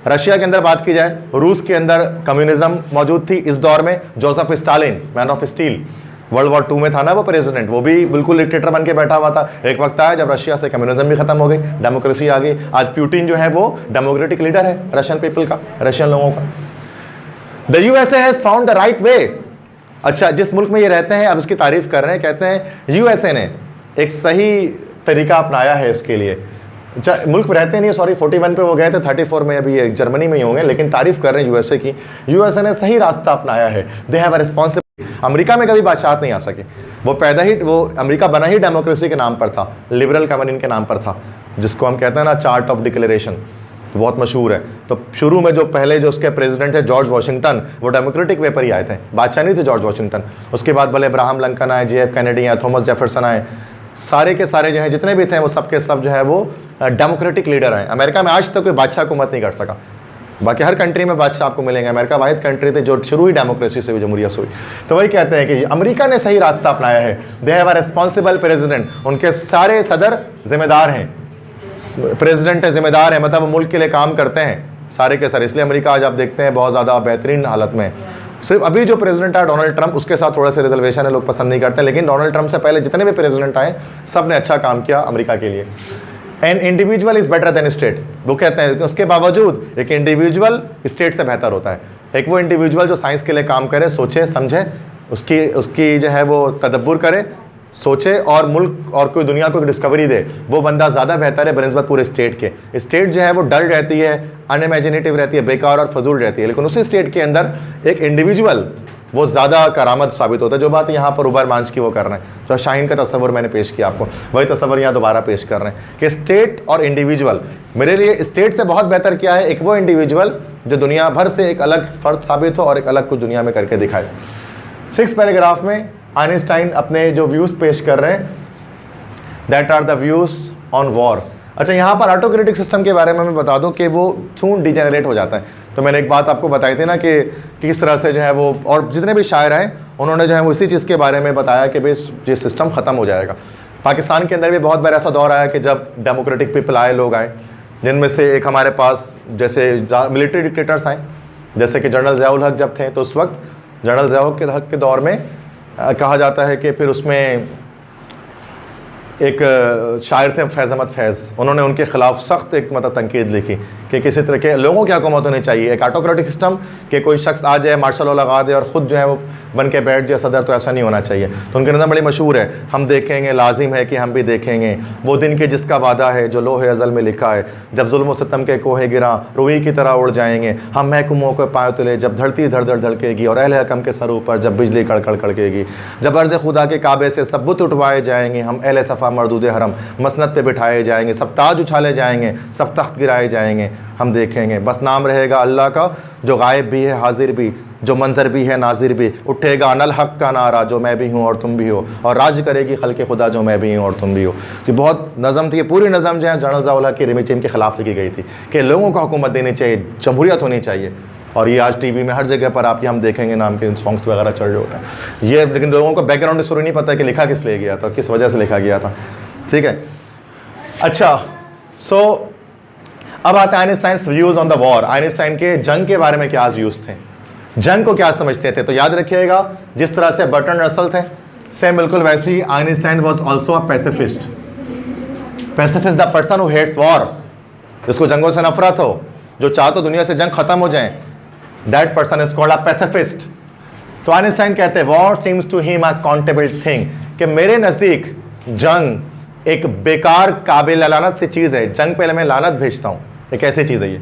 रशिया के अंदर बात की जाए, रूस के अंदर कम्युनिज्म मौजूद थी इस दौर में। Joseph Stalin, man of steel, world war 2 में था ना वो प्रेसिडेंट, वो भी बिल्कुल डिक्टेटर बन के बैठा हुआ था। एक वक्त आया जब रशिया से कम्युनिज्म भी खत्म हो गई, डेमोक्रेसी आ गई। आज पुतिन जो है वो डेमोक्रेटिक लीडर है रशियन पीपल का, रशियन लोगों का। The USA has found the right way. अच्छा, जिस मुल्क में ये रहते हैं अब इसकी तारीफ कर रहे हैं, कहते हैं यूएसए ने एक सही तरीका अपनाया है इसके लिए। मुल्क में रहते नहीं, सॉरी 41 पे वो गए थे, 34 में अभी ये जर्मनी में ही होंगे, लेकिन तारीफ कर रहे हैं यूएसए की। यूएसए ने सही रास्ता अपनाया है। They have a responsibility. America में कभी बादशाह नहीं आ सके, वो अमेरिका बना ही डेमोक्रेसी के नाम पर था, लिबरल कम्युनिज्म के नाम पर था, जिसको हम कहते हैं ना चार्ट ऑफ डिक्लेरेशन, तो बहुत मशहूर है। तो शुरू में जो पहले जो उसके प्रेसिडेंट थे जॉर्ज वॉशिंगटन, वो डेमोक्रेटिक वे पर ही आए थे, बादशाह नहीं थे जॉर्ज वॉशिंगटन। उसके बाद भले अब्राहम लिंकन आए, JF कैनेडी आए, थॉमस जेफरसन आए, सारे के सारे जो है जितने भी थे वो सब के सब जो है वो डेमोक्रेटिक लीडर हैं। अमेरिका में आज तक कोई बादशाह हुकूमत नहीं कर सका। बाकी हर कंट्री में बादशाह आपको मिलेंगे, अमेरिका वाहिद कंट्री थी जो शुरू ही डेमोक्रेसी से हुई, जमहूरियत से हुई। तो वही कहते हैं कि अमेरिका ने सही रास्ता अपनाया है। They have a responsible president, उनके सारे सदर जिम्मेदार हैं, प्रेसिडेंट है जिम्मेदार है, मतलब वो मुल्क के लिए काम करते हैं सारे के सारे। इसलिए अमेरिका आज आप देखते हैं बहुत ज़्यादा बेहतरीन हालत में। सिर्फ अभी जो प्रेसिडेंट आया डोनाल्ड ट्रंप, उसके साथ थोड़ा सा रिजर्वेशन है, लोग पसंद नहीं करते, लेकिन डोनाल्ड ट्रंप से पहले जितने भी प्रेसिडेंट आए सब ने अच्छा काम किया अमेरिका के लिए। An individual is better than state, वो कहते हैं कि उसके बावजूद एक इंडिविजुअल स्टेट से बेहतर होता है। एक वो इंडिविजुअल जो साइंस के लिए काम करे, सोचे समझे, उसकी जो है वो तदब्बुर करे, सोचे और मुल्क और कोई दुनिया को डिस्कवरी दे, वो बंदा ज़्यादा बेहतर है बनस्बत पूरे स्टेट के। स्टेट जो है वो डल रहती है, अनइमेजिनेटिव रहती है, बेकार और फजूल रहती है, लेकिन उसी स्टेट के अंदर एक इंडिविजुअल वो ज़्यादा करामत साबित होता है। जो बात यहाँ पर उबर मांझ की वो कर रहे हैं, जो शाहीन का तस्वर मैंने पेश किया आपको, वही तस्वर यहाँ दोबारा पेश कर रहे हैं कि स्टेट और इंडिविजुअल मेरे लिए स्टेट से बहुत बेहतर क्या है, एक वो इंडिविजुअल जो दुनिया भर से एक अलग फ़र्द साबित हो और एक अलग कुछ दुनिया में करके दिखाए। 6 पैराग्राफ में आइंस्टाइन अपने जो व्यूज़ पेश कर रहे हैं, that are the views on war. अच्छा, यहाँ पर ऑटोक्रेटिक सिस्टम के बारे में मैं बता दूं कि वो क्यों डिजेनरेट हो जाता है। तो मैंने एक बात आपको बताई थी ना कि किस तरह से जो है वो, और जितने भी शायर हैं उन्होंने जो है वो इसी चीज़ के बारे में बताया कि भाई ये सिस्टम ख़त्म हो जाएगा। पाकिस्तान के अंदर भी बहुत बार ऐसा दौर आया कि जब डेमोक्रेटिक पीपल आए, लोग आए, जिनमें से एक हमारे पास जैसे मिलिट्री डिक्टेटर्स आए, जैसे कि जनरल ज़ियाउल हक जब थे, तो उस वक्त जनरल ज़ियाउल हक के दौर में कहा जाता है कि फिर उसमें एक शायर थे फैज़ अहमद फैज़, उन्होंने उनके ख़िलाफ़ सख्त एक मतलब तनकीद लिखी कि किसी तरह के लोगों की हुकूमत होनी चाहिए। एक ऑटोक्रेटिक सिस्टम कि कोई शख्स आ जाए, मार्शल लॉ लगा दे और ख़ुद जो है वो बन के बैठ जाए सदर, तो ऐसा नहीं होना चाहिए। तो उनके नज़र बड़ी मशहूर है, हम देखेंगे, लाजिम है कि हम भी देखेंगे वो दिन के जिसका वादा है जो लोहे अज़ल में लिखा है, जब जुल्म व सितम के कोहे गिरा रूई की तरह उड़ जाएंगे हम, महकुमों को पाँव तले जब धरती धड़ धड़ धड़केगी और अहले हकम के सर ऊपर जब बिजली कड़कड़ कड़केगी, जब अर्ज़ खुदा के काबे से सब बुत उठवाए जाएंगे हम, अहले सफ़ा मरदूद हरम मसनद पे बिठाए जाएंगे, सब ताज उछाले जाएंगे, सब तख्त गिराए जाएंगे, हम देखेंगे बस नाम रहेगा अल्लाह का जो गायब भी है हाजिर भी, जो मंजर भी है नाजिर भी, उठेगा अनल हक का नारा जो मैं भी हूँ और तुम भी हो, और राज करेगी खल्क़े खुदा जो मैं भी हूँ और तुम भी हो। तो बहुत नज़म थी, पूरी नज़म जो है जनरल ज़ियाउल हक की रिमिचिम के ख़िलाफ़ लिखी गई थी कि लोगों को हुकूमत देनी चाहिए, जमहूरियत होनी चाहिए। और ये आज टीवी में हर जगह पर आप हम देखेंगे नाम के सॉन्ग्स वगैरह चल रहे होते हैं ये, लेकिन लोगों को बैकग्राउंड स्टोरी नहीं पता कि लिखा किस लिए गया था, किस वजह से लिखा गया था। ठीक है, अच्छा, सो अब आता है Einstein's views on the war. Einstein के जंग के बारे में क्या व्यूज़ थे, जंग को क्या समझते थे। तो याद रखिएगा, जिस तरह से बर्ट्रैंड रसल थे, सेम बिल्कुल वैसे ही Einstein was also a pacifist. Pacifist the person who hates war, जिसको जंगों से नफरत हो, जो चाहते दुनिया से जंग खत्म हो जाए, that person is called a pacifist. तो आइंस्टाइन कहते हैं war seems to him a countable thing, कि मेरे नज़दीक जंग एक बेकार काबिल लानत सी चीज़ है, जंग पहले मैं लानत भेजता हूँ, एक ऐसी चीज़ है ये।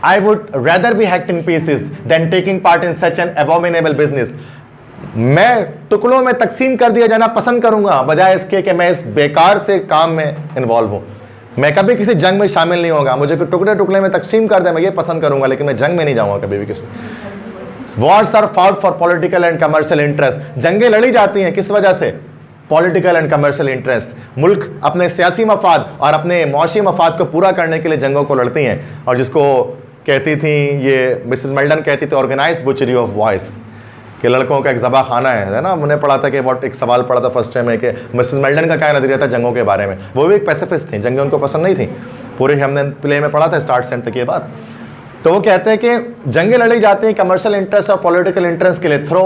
I would rather be hacked in pieces than taking part in such an abominable business. मैं टुकड़ों में तकसीम कर दिया जाना पसंद करूंगा बजाय इसके कि मैं इस बेकार से काम में इन्वॉल्व हूं। मैं कभी किसी जंग में शामिल नहीं होगा, मुझे टुकड़े टुकड़े में तकसीम कर दे मैं ये पसंद करूंगा, लेकिन मैं जंग में नहीं जाऊंगा कभी भी किसी। Wars are fought for political and commercial interest. जंगें लड़ी जाती हैं किस वजह से, पॉलिटिकल एंड कमर्शियल इंटरेस्ट। मुल्क अपने सियासी मफाद और अपने मौशी मफाद को पूरा करने के लिए जंगों को लड़ती हैं, और जिसको कहती थी ये मिसेस मेल्डन कहती थी ऑर्गेनाइज्ड बुचरी ऑफ वॉइस, कि लड़कों का एक ज़बा खाना है ना। मैंने पढ़ा था कि वॉट एक सवाल पढ़ा था फर्स्ट टाइम में कि मिसेस मेल्डन का क्या नजरिया था जंगों के बारे में। वो भी एक पैसिफिस्ट थी, जंगें उनको पसंद नहीं थी, पूरे हमने प्ले में पढ़ा था स्टार्ट से एंड तक ये बात। तो वो कहते हैं कि जंगें लड़ी जाती हैं कमर्शियल इंटरेस्ट और पॉलिटिकल इंटरेस्ट के लिए थ्रो,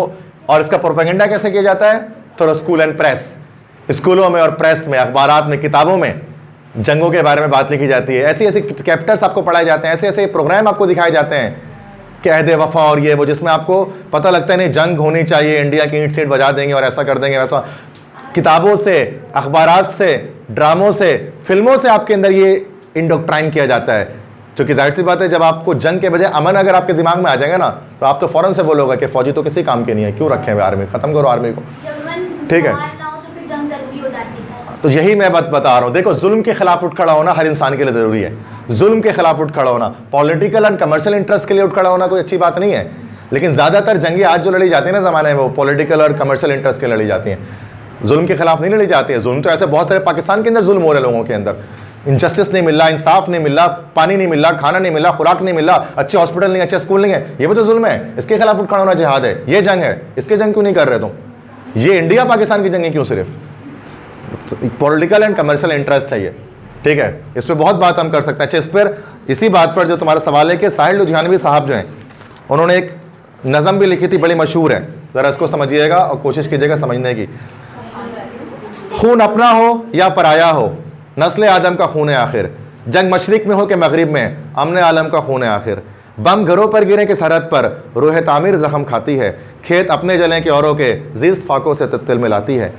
और इसका प्रोपेगेंडा कैसे किया जाता है, थ्रो स्कूल एंड प्रेस। स्कूलों में और प्रेस में, अखबारात में, किताबों में जंगों के बारे में बात लिखी जाती है, ऐसी ऐसी कैप्टर्स आपको पढ़ाए जाते हैं, ऐसे ऐसे प्रोग्राम आपको दिखाए जाते हैं कि अहद वफा और ये वो, जिसमें आपको पता लगता है नहीं जंग होनी चाहिए, इंडिया की ईंट सीट बजा देंगे और ऐसा कर देंगे वैसा। किताबों से, अखबारात से, ड्रामों से, फिल्मों से आपके अंदर ये इंडोक्ट्राइन किया जाता है। क्योंकि जाहिर सी बात है जब आपको जंग के बजाय अमन अगर आपके दिमाग में आ जाएगा ना, तो आप तो फ़ौरन से बोलोगे कि फौजी तो किसी काम के नहीं है, क्यों रखे हुए आर्मी, ख़त्म करो आर्मी को। ठीक है, तो यही मैं बात बता रहा हूँ। देखो, जुल्म के खिलाफ उठ खड़ा होना हर इंसान के लिए ज़रूरी है, जुल्म के खिलाफ उठ खड़ा होना, पॉलिटिकल एंड कमर्शियल इंटरेस्ट के लिए उठ खड़ा होना कोई अच्छी बात नहीं है। लेकिन ज़्यादातर जंगें आज जो लड़ी जाती हैं ना ज़माने में, वो पॉलिटिकल और कमर्शियल इंटरेस्ट के लड़ी जाती हैं, जुल्म के खिलाफ नहीं लड़ी जाती है। जुल्म तो ऐसे बहुत सारे पाकिस्तान के अंदर जुल्म हो रहे लोगों के अंदर, इंजस्टिस नहीं मिल रहा, इंसाफ नहीं मिल रहा, पानी नहीं मिल रहा, खाना नहीं मिल रहा, खुराक नहीं मिल रहा, अच्छे हॉस्पिटल नहीं, अच्छे स्कूल नहीं है, ये भी तो जुल्म है। इसके खिलाफ उठ खड़ा होना जिहाद है, ये जंग है, इसके जंग क्यों नहीं कर रहे तुम? ये इंडिया पाकिस्तान की जंगें क्यों, सिर्फ पॉलिटिकल एंड कमर्शियल इंटरेस्ट है ये। ठीक है, इस पर बहुत बात हम कर सकते हैं। अच्छा, इस पर इसी बात पर जो तुम्हारा सवाल है कि साहिल लुधियानवी साहब जो हैं, उन्होंने एक नज़म भी लिखी थी, बड़ी मशहूर है, ज़रा इसको समझिएगा और कोशिश कीजिएगा समझने की। खून अपना हो या पराया हो, नस्ल आदम का खून है आखिर, जंग मशरिक में हो कि मगरिब में, अमन आलम का खून है आखिर। बम घरों पर गिरे के सरहद पर, रूह तामीर जख्म खाती है, खेत अपने जलें के औरों के जीस्त फाकों से तिल मिलाती है।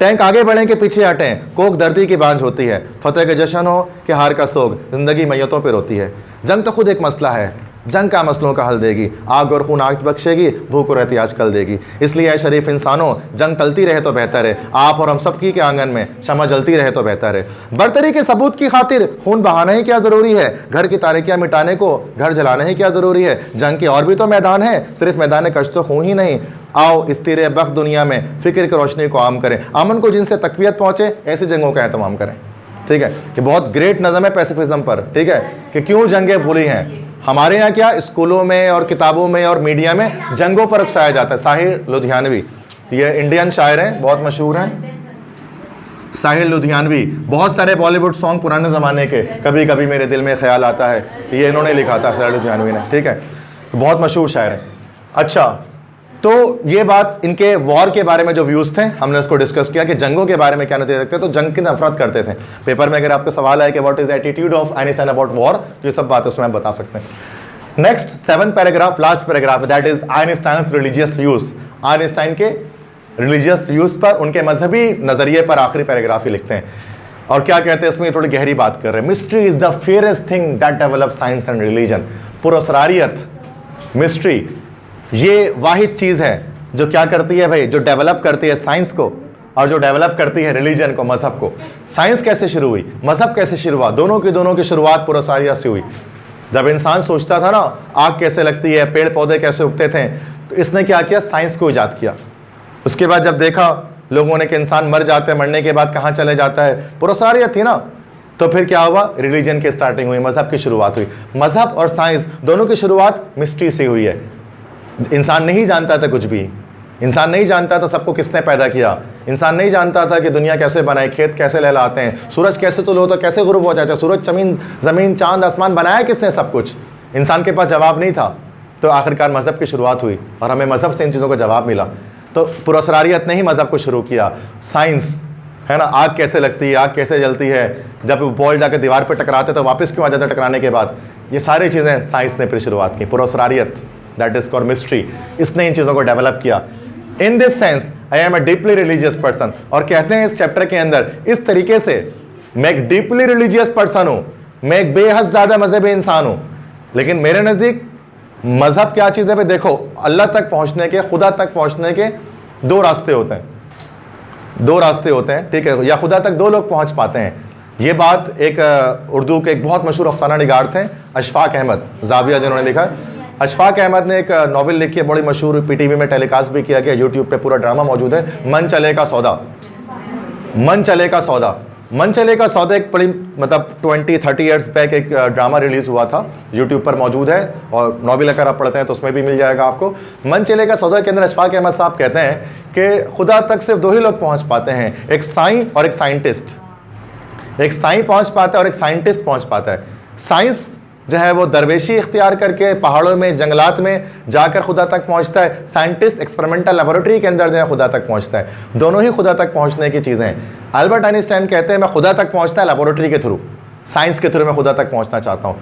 टैंक आगे बढ़ें कि पीछे हटें, कोक दर्दी की बांझ होती है, फतेह के जश्न हो कि हार का सोग, जिंदगी मैयतों पर रोती है। जंग तो खुद एक मसला है, जंग का मसलों का हल देगी, आग और खून आग बख्शेगी, भूख और एहतियाज कल देगी। इसलिए ऐ शरीफ इंसानों, जंग टलती रहे तो बेहतर है, आप और हम सबकी के आंगन में शमा जलती रहे तो बेहतर है। बरतरी के सबूत की खातिर खून बहाना ही क्या ज़रूरी है, घर की तारीकियाँ मिटाने को घर जलाना ही क्या ज़रूरी है। जंग के और भी तो मैदान है, सिर्फ मैदान कश तो खून ही नहीं। आओ इस तेरे बख्त दुनिया में फ़िक्र की रोशनी को आम करें, अमन को जिनसे तकवीत पहुँचे ऐसी जंगों का एहतमाम करें। ठीक है, ये बहुत ग्रेट नज़म है पैसिफिज्म पर, ठीक है, कि क्यों जंगें बुरी हैं। हमारे यहाँ क्या स्कूलों में और किताबों में और मीडिया में जंगों पर उकसाया जाता है। साहिर लुधियानवी, ये इंडियन शायर हैं, बहुत मशहूर हैं, साहिर लुधियानवी। बहुत सारे बॉलीवुड सॉन्ग पुराने ज़माने के, कभी कभी मेरे दिल में ख्याल आता है, ये इन्होंने लिखा था साहिर लुधियानवी ने, ठीक है, बहुत मशहूर शायर हैं। अच्छा, तो ये बात इनके वॉर के बारे में जो व्यूज़ थे हमने उसको डिस्कस किया कि जंगों के बारे में क्या नतीजे रखते हैं। तो जंग की नफरत करते थे। पेपर में अगर आपका सवाल है कि what is attitude of Einstein about war, तो ये सब बात उसमें आप बता सकते हैं। Next 7th paragraph, last paragraph, that is Einstein's religious views. Einstein के रिलीजियस व्यूज पर, उनके मजहबी नजरिए पर आखिरी पैराग्राफ ही लिखते हैं। और क्या कहते हैं इसमें, थोड़ी गहरी बात कर रहे हैं। Mystery is the fairest thing that develop science and religion. पुरस्कारियत, मिस्ट्री, ये वाहिद चीज़ है जो क्या करती है भाई, जो डेवलप करती है साइंस को और जो डेवलप करती है रिलीजन को, मजहब को। साइंस कैसे शुरू हुई, मजहब कैसे शुरू हुआ, दोनों की शुरुआत पुरस्कारियत से हुई। जब इंसान सोचता था ना आग कैसे लगती है, पेड़ पौधे कैसे उगते थे, तो इसने क्या किया, साइंस को ईजाद किया। उसके बाद जब देखा लोगों ने कि इंसान मर जाते हैं, मरने के बाद कहाँ चले जाता है, पुरस्कारियत थी ना, तो फिर क्या हुआ, रिलीजन की स्टार्टिंग हुई, मजहब की शुरुआत हुई। मजहब और साइंस दोनों की शुरुआत मिस्ट्री से हुई है। इंसान नहीं जानता था कुछ भी, इंसान नहीं जानता था सबको किसने पैदा किया, इंसान नहीं जानता था कि दुनिया कैसे बनाई, खेत कैसे लहलाते हैं, सूरज कैसे तुलो तो कैसे गुरूब हो जाता है, सूरज ज़मीन चांद आसमान बनाया किसने, सब कुछ इंसान के पास जवाब नहीं था। तो आखिरकार मज़हब की शुरुआत हुई और हमें मज़हब से इन चीज़ों का जवाब मिला। तो पुरस्कारियत ने ही मज़हब को शुरू किया। साइंस है ना, आग कैसे लगती है, आग कैसे जलती है, जब बॉल जाकर दीवार पर टकराते तो वापस क्यों आ जाता टकराने के बाद, ये सारी चीज़ें साइंस ने फिर शुरुआत की। पुरस्कारियत, दैट इज कॉल्ड मिस्ट्री, इसने इन चीज़ों को डेवलप किया। In this sense I am a deeply religious person. और कहते हैं इस चैप्टर के अंदर इस तरीके से, मैं एक डीपली रिलीजियस पर्सन हूँ, मैं एक बेहद ज़्यादा मजहबी इंसान हूँ। लेकिन मेरे नज़दीक मजहब क्या चीज़ है भाई, देखो अल्लाह तक पहुँचने के, खुदा तक पहुँचने के दो रास्ते होते हैं, दो रास्ते होते हैं, ठीक है, या खुदा तक दो लोग पहुँच पाते हैं। ये बात एक उर्दू के एक बहुत मशहूर अफसाना निगार थे अशफाक अहमद ज़ाविया, जिन्होंने लिखा। अशफाक अहमद ने एक नॉवेल लिखी है, बड़ी मशहूर, पीटीवी में टेलीकास्ट भी किया गया, यूट्यूब पे पूरा ड्रामा मौजूद है, मन चले का सौदा। मन चले का सौदा, मन चले का सौदा एक बड़ी मतलब 20-30 ईयर्स बैक एक ड्रामा रिलीज़ हुआ था, यूट्यूब पर मौजूद है, और नॉवेल अगर आप पढ़ते हैं तो उसमें भी मिल जाएगा आपको। मन चले का सौदा के अंदर अशफाक अहमद साहब कहते हैं कि खुदा तक सिर्फ दो ही लोग पहुँच पाते हैं, एक साईं और एक साइंटिस्ट। एक साईं पहुँच पाता है और एक साइंटिस्ट पहुँच पाता है। साइंस जो है वो दरवेशी इख्तियार करके पहाड़ों में, जंगलात में जाकर खुदा तक पहुंचता है। साइंटिस्ट एक्सपेरिमेंटल लेबोरेटरी के अंदर जो है खुदा तक पहुंचता है। दोनों ही खुदा तक पहुंचने की चीज़ें हैं। अल्बर्ट आइंस्टाइन कहते हैं मैं खुदा तक पहुंचता है लेबोरेटरी के थ्रू, साइंस के थ्रू मैं खुदा तक पहुंचना चाहता हूँ।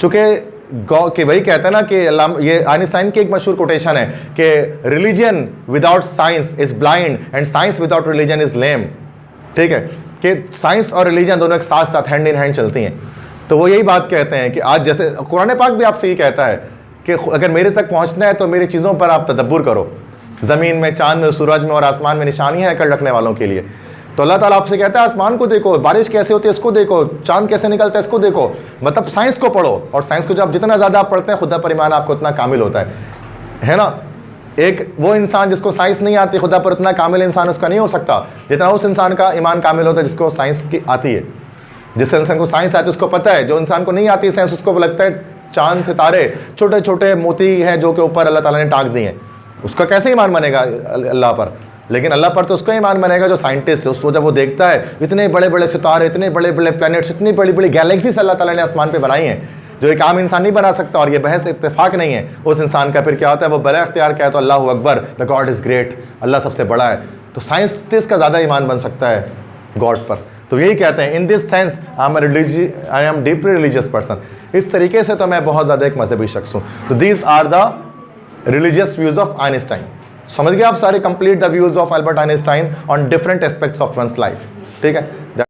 चूँकि वही कहते हैं ना कि ये आइंस्टाइन की एक मशहूर कोटेशन है कि religion without science is blind and science without religion is lame. ठीक है, कि साइंस और रिलीजन दोनों एक साथ साथ हैंड इन हैंड चलती हैं। तो वो यही बात कहते हैं कि आज जैसे कुरान पाक भी आपसे ये कहता है कि अगर मेरे तक पहुंचना है तो मेरी चीज़ों पर आप तदब्बुर करो। ज़मीन में, चांद में, सूरज में और आसमान में निशानियां हैं कर रखने वालों के लिए। तो अल्लाह ताला आपसे कहता है आसमान को देखो, बारिश कैसे होती है इसको देखो, चांद कैसे निकलता है इसको देखो। मतलब साइंस को पढ़ो, और साइंस को जब जितना ज़्यादा आप पढ़ते हैं खुदा पर ईमान आपको उतना कामिल होता है ना। एक वो इंसान जिसको साइंस नहीं आती, खुदा पर उतना कामिल इंसान उसका नहीं हो सकता जितना उस इंसान का ईमान कामिल होता है जिसको साइंस की आती है। जिस इंसान को साइंस आती है उसको पता है, जो इंसान को नहीं आती साइंस उसको लगता है चांद सितारे छोटे छोटे मोती हैं जो कि ऊपर अल्लाह ताला ने टाँक दिए हैं, उसका कैसे ईमान बनेगा अल्लाह पर। लेकिन अल्लाह पर तो उसका ईमान बनेगा जो साइंटिस्ट है। उसको जब वो देखता है इतने बड़े बड़े सितारे, इतने बड़े बड़े प्लैनेट्स, इतनी बड़ी बड़ी गैलेक्सीज अल्लाह ताला ने आसमान पे बनाई हैं जो एक आम इंसान नहीं बना सकता, और ये बहस इत्तेफाक नहीं है उस इंसान का। फिर क्या होता है, वो बड़ा इख्तियार क्या है तो अल्लाह अकबर, द गॉड इज़ ग्रेट, अल्लाह सबसे बड़ा है। तो साइंटिस्ट का ज़्यादा ईमान बन सकता है गॉड पर। तो यही कहते हैं in this sense I am deeply religious person. इस तरीके से तो मैं बहुत ज़्यादा एक मजहबी शख्स हूँ। तो these are the religious views of Einstein. समझ गए आप सारे, complete the views of Albert Einstein on different aspects of one's life. ठीक है।